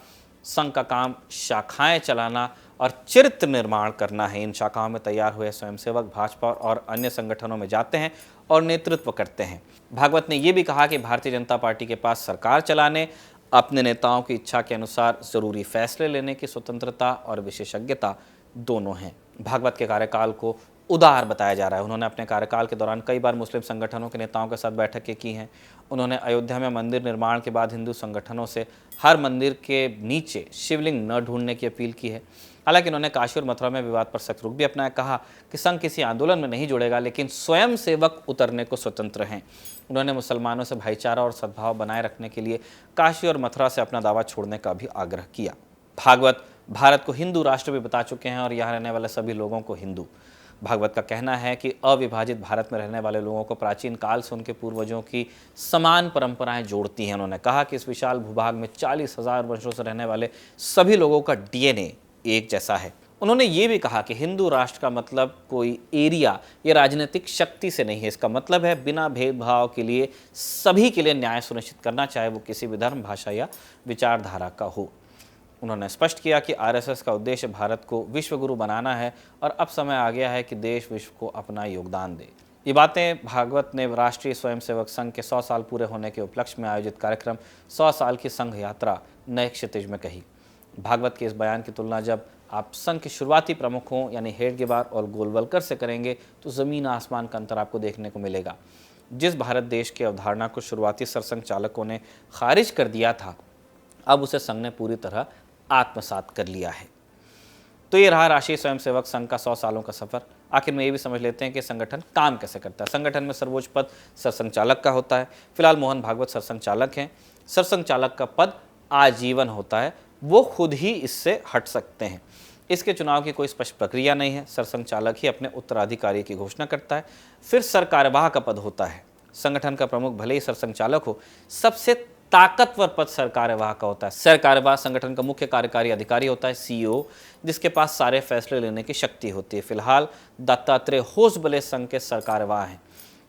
संघ का काम शाखाएं चलाना और चरित्र निर्माण करना है। इन शाखाओं में तैयार हुए स्वयंसेवक भाजपा और अन्य संगठनों में जाते हैं और नेतृत्व करते हैं। भागवत ने यह भी कहा कि भारतीय जनता पार्टी के पास सरकार चलाने, अपने नेताओं की इच्छा के अनुसार जरूरी फैसले लेने की स्वतंत्रता और विशेषज्ञता दोनों हैं। भागवत के कार्यकाल को उदार बताया जा रहा है। उन्होंने अपने कार्यकाल के दौरान कई बार मुस्लिम संगठनों के नेताओं के साथ बैठकें की हैं। उन्होंने अयोध्या में मंदिर निर्माण के बाद हिंदू संगठनों से हर मंदिर के नीचे शिवलिंग न ढूंढने की अपील की है। हालांकि उन्होंने काशी और मथुरा में विवाद पर सख्त रुख भी अपनाया। कहा कि संघ किसी आंदोलन में नहीं जुड़ेगा, लेकिन स्वयं सेवक उतरने को स्वतंत्र हैं। उन्होंने मुसलमानों से भाईचारा और सद्भाव बनाए रखने के लिए काशी और मथुरा से अपना दावा छोड़ने का भी आग्रह किया। भागवत भारत को हिंदू राष्ट्र भी बता चुके हैं और यहाँ रहने वाले सभी लोगों को हिंदू। भागवत का कहना है कि अविभाजित भारत में रहने वाले लोगों को प्राचीन काल से उनके पूर्वजों की समान परंपराएं जोड़ती हैं। उन्होंने कहा कि इस विशाल भूभाग में 40,000 वर्षों से रहने वाले सभी लोगों का डीएनए एक जैसा है। उन्होंने ये भी कहा कि हिंदू राष्ट्र का मतलब कोई एरिया या राजनीतिक शक्ति से नहीं है। इसका मतलब है बिना भेदभाव के लिए सभी के लिए न्याय सुनिश्चित करना, चाहे वो किसी भी धर्म, भाषा या विचारधारा का हो। उन्होंने स्पष्ट किया कि आरएसएस का उद्देश्य भारत को विश्व गुरु बनाना है और अब समय आ गया है कि देश विश्व को अपना योगदान दे। ये बातें भागवत ने राष्ट्रीय स्वयंसेवक संघ के 100 साल पूरे होने के उपलक्ष्य में आयोजित कार्यक्रम 100 साल की संघ यात्रा नए क्षितिज में कही। भागवत के इस बयान की तुलना जब आप संघ के शुरुआती प्रमुखों यानी हेडगेवार और गोलवलकर से करेंगे तो ज़मीन आसमान का अंतर आपको देखने को मिलेगा। जिस भारत देश की अवधारणा को शुरुआती सरसंघ चालकों ने खारिज कर दिया था, अब उसे संघ ने पूरी तरह आत्मसात कर लिया है। तो ये रहा राष्ट्रीय स्वयंसेवक संघ का 100 सालों का सफर। आखिर में ये भी समझ लेते हैं कि संगठन काम कैसे करता है। संगठन में सर्वोच्च पद सरसंघ चालक का होता है। फिलहाल मोहन भागवत सरसंघ चालक हैं। सरसंघ चालक का पद आजीवन होता है, वो खुद ही इससे हट सकते हैं। इसके चुनाव की कोई स्पष्ट प्रक्रिया नहीं है। सरसंघ चालक ही अपने उत्तराधिकारी की घोषणा करता है। फिर सरकार्यवाह का पद होता है। संगठन का प्रमुख भले ही सरसंघ चालक हो, सबसे ताकतवर पद सरकार्यवाह का होता है। सरकार्यवाह संगठन का मुख्य कार्यकारी अधिकारी होता है, सीईओ, जिसके पास सारे फैसले लेने की शक्ति होती है। फिलहाल दत्तात्रेय होसबले संघ के सरकार्यवाह हैं।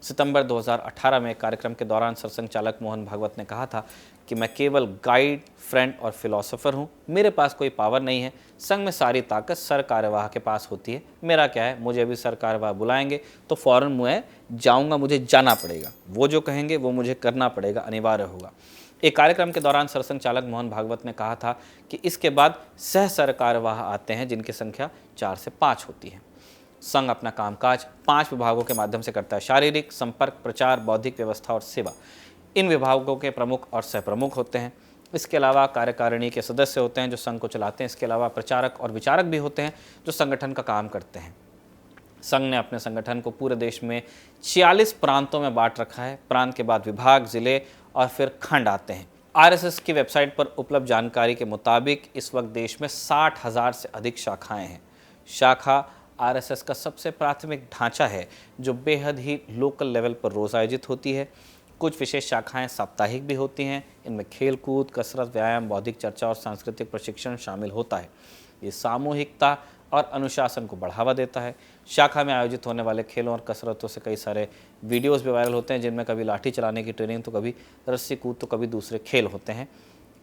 सितंबर 2018 में एक कार्यक्रम के दौरान सरसंघ चालक मोहन भागवत ने कहा था कि मैं केवल गाइड, फ्रेंड और फिलोसोफर हूँ, मेरे पास कोई पावर नहीं है। संघ में सारी ताकत सरकार्यवाह के पास होती है। मेरा क्या है, मुझे अभी सरकार्यवाह बुलाएंगे तो फौरन मैं जाऊँगा, मुझे जाना पड़ेगा। वो जो कहेंगे वो मुझे करना पड़ेगा, अनिवार्य होगा। एक कार्यक्रम के दौरान सरसंघ चालक मोहन भागवत ने कहा था कि इसके बाद सह सरकार्यवाह आते हैं, जिनकी संख्या 4 से 5 होती है। संघ अपना कामकाज 5 विभागों के माध्यम से करता है: शारीरिक, संपर्क, प्रचार, बौद्धिक व्यवस्था और सेवा। इन विभागों के प्रमुख और सहप्रमुख होते हैं। इसके अलावा कार्यकारिणी के सदस्य होते हैं जो संघ को चलाते हैं। इसके अलावा प्रचारक और विचारक भी होते हैं जो संगठन का काम करते हैं। संघ ने अपने संगठन को पूरे देश में 46 प्रांतों में बांट रखा है। प्रांत के बाद विभाग, जिले और फिर खंड आते हैं। आरएसएस की वेबसाइट पर उपलब्ध जानकारी के मुताबिक इस वक्त देश में 60,000 से अधिक शाखाएं हैं। शाखा आरएसएस का सबसे प्राथमिक ढांचा है जो बेहद ही लोकल लेवल पर रोज़ आयोजित होती है। कुछ विशेष शाखाएं साप्ताहिक भी होती हैं। इनमें खेल कूद, कसरत, व्यायाम, बौद्धिक चर्चा और सांस्कृतिक प्रशिक्षण शामिल होता है। ये सामूहिकता और अनुशासन को बढ़ावा देता है। शाखा में आयोजित होने वाले खेलों और कसरतों से कई सारे वीडियोस भी वायरल होते हैं, जिनमें कभी लाठी चलाने की ट्रेनिंग तो कभी रस्सी कूद तो कभी दूसरे खेल होते हैं।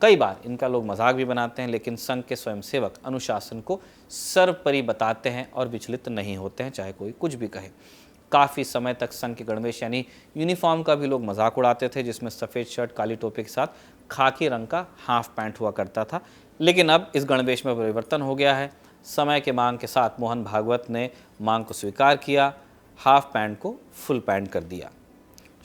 कई बार इनका लोग मजाक भी बनाते हैं, लेकिन संघ के स्वयंसेवक अनुशासन को सर्वोपरि बताते हैं और विचलित नहीं होते हैं, चाहे कोई कुछ भी कहे। काफ़ी समय तक संघ के गणवेश यानी यूनिफॉर्म का भी लोग मजाक उड़ाते थे, जिसमें सफ़ेद शर्ट, काली टोपी के साथ खाकी रंग का हाफ पैंट हुआ करता था। लेकिन अब इस गणवेश में परिवर्तन हो गया है। समय के मांग के साथ मोहन भागवत ने मांग को स्वीकार किया, हाफ पैंट को फुल पैंट कर दिया।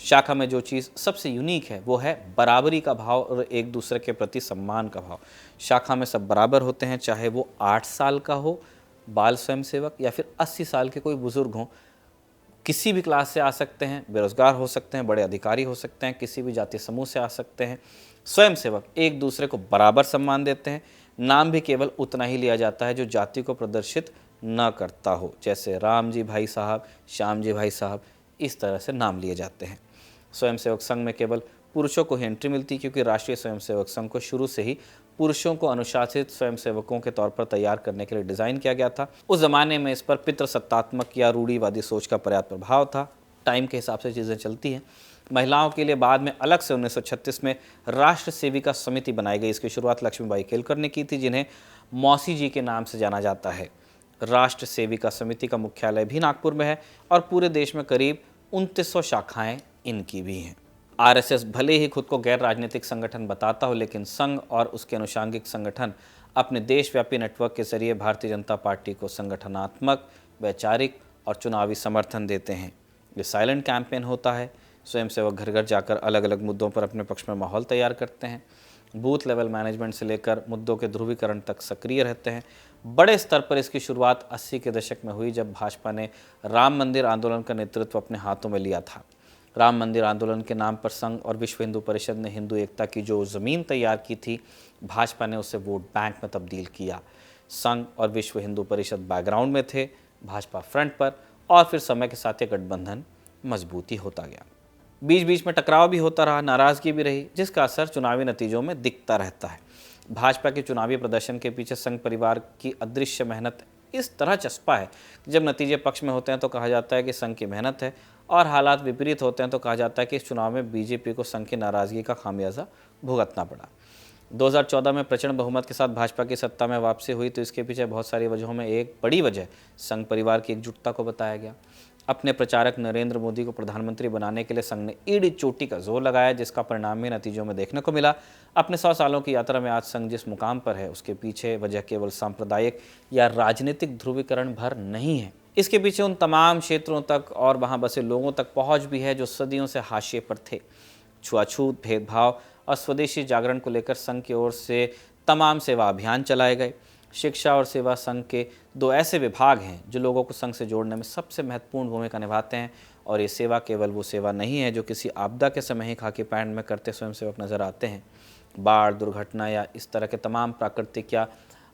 शाखा में जो चीज़ सबसे यूनिक है वो है बराबरी का भाव और एक दूसरे के प्रति सम्मान का भाव। शाखा में सब बराबर होते हैं, चाहे वो 8 साल का हो बाल स्वयंसेवक या फिर 80 साल के कोई बुजुर्ग हों। किसी भी क्लास से आ सकते हैं, बेरोजगार हो सकते हैं, बड़े अधिकारी हो सकते हैं, किसी भी जातीय समूह से आ सकते हैं। स्वयंसेवक एक दूसरे को बराबर सम्मान देते हैं। नाम भी केवल उतना ही लिया जाता है जो जाति को प्रदर्शित न करता हो, जैसे राम जी भाई साहब, श्याम जी भाई साहब, इस तरह से नाम लिए जाते हैं। स्वयंसेवक संघ में केवल पुरुषों को ही एंट्री मिलती, क्योंकि राष्ट्रीय स्वयंसेवक संघ को शुरू से ही पुरुषों को अनुशासित स्वयंसेवकों के तौर पर तैयार करने के लिए डिज़ाइन किया गया था। उस ज़माने में इस पर पितृसत्तात्मक या रूढ़िवादी सोच का पर्याप्त प्रभाव था। टाइम के हिसाब से चीज़ें चलती हैं। महिलाओं के लिए बाद में अलग से 1936 में राष्ट्र सेविका समिति बनाई गई। इसकी शुरुआत लक्ष्मीबाई केलकर ने की थी, जिन्हें मौसी जी के नाम से जाना जाता है। राष्ट्र सेविका समिति का मुख्यालय भी नागपुर में है और पूरे देश में करीब 2900 शाखाएं इनकी भी हैं। आरएसएस भले ही खुद को गैर राजनीतिक संगठन बताता हो, लेकिन संघ और उसके अनुषांगिक संगठन अपने देशव्यापी नेटवर्क के जरिए भारतीय जनता पार्टी को संगठनात्मक, वैचारिक और चुनावी समर्थन देते हैं। ये साइलेंट कैंपेन होता है। स्वयंसेवक घर घर जाकर अलग अलग मुद्दों पर अपने पक्ष में माहौल तैयार करते हैं। बूथ लेवल मैनेजमेंट से लेकर मुद्दों के ध्रुवीकरण तक सक्रिय रहते हैं। बड़े स्तर पर इसकी शुरुआत 80 के दशक में हुई, जब भाजपा ने राम मंदिर आंदोलन का नेतृत्व अपने हाथों में लिया था। राम मंदिर आंदोलन के नाम पर संघ और विश्व हिंदू परिषद ने हिंदू एकता की जो ज़मीन तैयार की थी, भाजपा ने उसे वोट बैंक में तब्दील किया। संघ और विश्व हिंदू परिषद बैकग्राउंड में थे, भाजपा फ्रंट पर, और फिर समय के साथ ये गठबंधन मजबूती होता गया। बीच बीच में टकराव भी होता रहा, नाराज़गी भी रही, जिसका असर चुनावी नतीजों में दिखता रहता है। भाजपा के चुनावी प्रदर्शन के पीछे संघ परिवार की अदृश्य मेहनत इस तरह चस्पा है कि जब नतीजे पक्ष में होते हैं तो कहा जाता है कि संघ की मेहनत है, और हालात विपरीत होते हैं तो कहा जाता है कि इस चुनाव में बीजेपी को संघ की नाराज़गी का खामियाजा भुगतना पड़ा। 2014 में प्रचंड बहुमत के साथ भाजपा की सत्ता में वापसी हुई, तो इसके पीछे बहुत सारी वजहों में एक बड़ी वजह संघ परिवार की एकजुटता को बताया गया। अपने प्रचारक नरेंद्र मोदी को प्रधानमंत्री बनाने के लिए संघ ने ईड़ी चोटी का जोर लगाया, जिसका परिणाम भी नतीजों में देखने को मिला। अपने 100 सालों की यात्रा में आज संघ जिस मुकाम पर है, उसके पीछे वजह केवल सांप्रदायिक या राजनीतिक ध्रुवीकरण भर नहीं है। इसके पीछे उन तमाम क्षेत्रों तक और वहां बसे लोगों तक पहुंच भी है जो सदियों से हाशिए पर थे। छुआछूत, भेदभाव और स्वदेशी जागरण को लेकर संघ की ओर से तमाम सेवा अभियान चलाए गए। शिक्षा और सेवा संघ के दो ऐसे विभाग हैं जो लोगों को संघ से जोड़ने में सबसे महत्वपूर्ण भूमिका निभाते हैं। और ये सेवा केवल वो सेवा नहीं है जो किसी आपदा के समय ही खाकी पैंट में करते स्वयंसेवक नजर आते हैं। बाढ़, दुर्घटना या इस तरह के तमाम प्राकृतिक या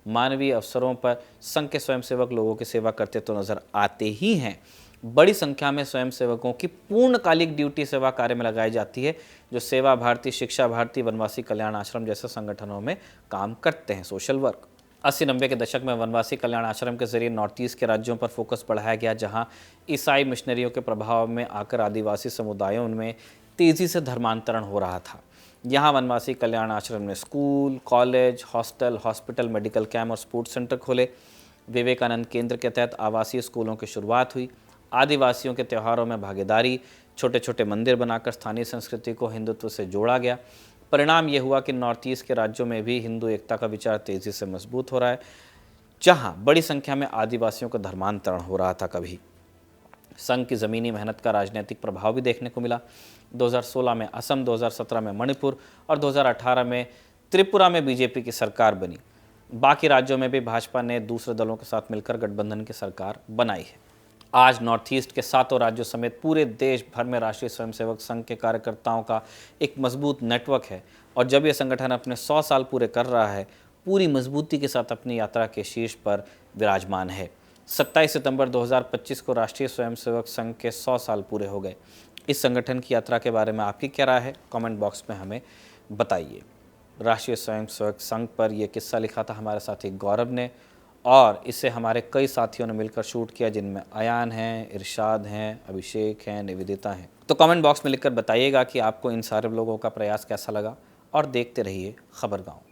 मानवीय अवसरों पर संघ के स्वयंसेवक लोगों की सेवा करते तो नजर आते ही हैं। बड़ी संख्या में स्वयंसेवकों की पूर्णकालिक ड्यूटी सेवा कार्य में लगाई जाती है, जो सेवा भारती, शिक्षा भारती, वनवासी कल्याण आश्रम जैसे संगठनों में काम करते हैं। सोशल वर्क 80-90 के दशक में वनवासी कल्याण आश्रम के जरिए नॉर्थ ईस्ट के राज्यों पर फोकस बढ़ाया गया, जहां ईसाई मिशनरियों के प्रभाव में आकर आदिवासी समुदायों में तेजी से धर्मांतरण हो रहा था। यहाँ वनवासी कल्याण आश्रम ने school, college, hostel, hospital, medical camp और स्पोर्ट्स सेंटर खोले। विवेकानंद केंद्र के तहत आवासीय स्कूलों की शुरुआत हुई। आदिवासियों के त्योहारों में भागीदारी, छोटे छोटे मंदिर बनाकर स्थानीय संस्कृति को हिंदुत्व से जोड़ा गया। परिणाम ये हुआ कि नॉर्थ ईस्ट के राज्यों में भी हिंदू एकता का विचार तेजी से मजबूत हो रहा है, जहां बड़ी संख्या में आदिवासियों का धर्मांतरण हो रहा था। कभी संघ की ज़मीनी मेहनत का राजनीतिक प्रभाव भी देखने को मिला। 2016 में असम, 2017 में मणिपुर और 2018 में त्रिपुरा में बीजेपी की सरकार बनी। बाकी राज्यों में भी भाजपा ने दूसरे दलों के साथ मिलकर गठबंधन की सरकार बनाई है। आज नॉर्थ ईस्ट के 7 राज्यों समेत पूरे देश भर में राष्ट्रीय स्वयंसेवक संघ के कार्यकर्ताओं का एक मजबूत नेटवर्क है। और जब यह संगठन अपने 100 साल पूरे कर रहा है, पूरी मजबूती के साथ अपनी यात्रा के शीर्ष पर विराजमान है। 27 सितंबर 2025 को राष्ट्रीय स्वयंसेवक संघ के 100 साल पूरे हो गए। इस संगठन की यात्रा के बारे में आपकी क्या राय है? कमेंट बॉक्स में हमें बताइए। राष्ट्रीय स्वयंसेवक संघ पर यह किस्सा लिखा था हमारे साथी गौरव ने, और इसे हमारे कई साथियों ने मिलकर शूट किया, जिनमें अयान हैं, इरशाद हैं, अभिषेक हैं, निवेदिता हैं। तो कमेंट बॉक्स में लिखकर बताइएगा कि आपको इन सारे लोगों का प्रयास कैसा लगा, और देखते रहिए खबर गाँव।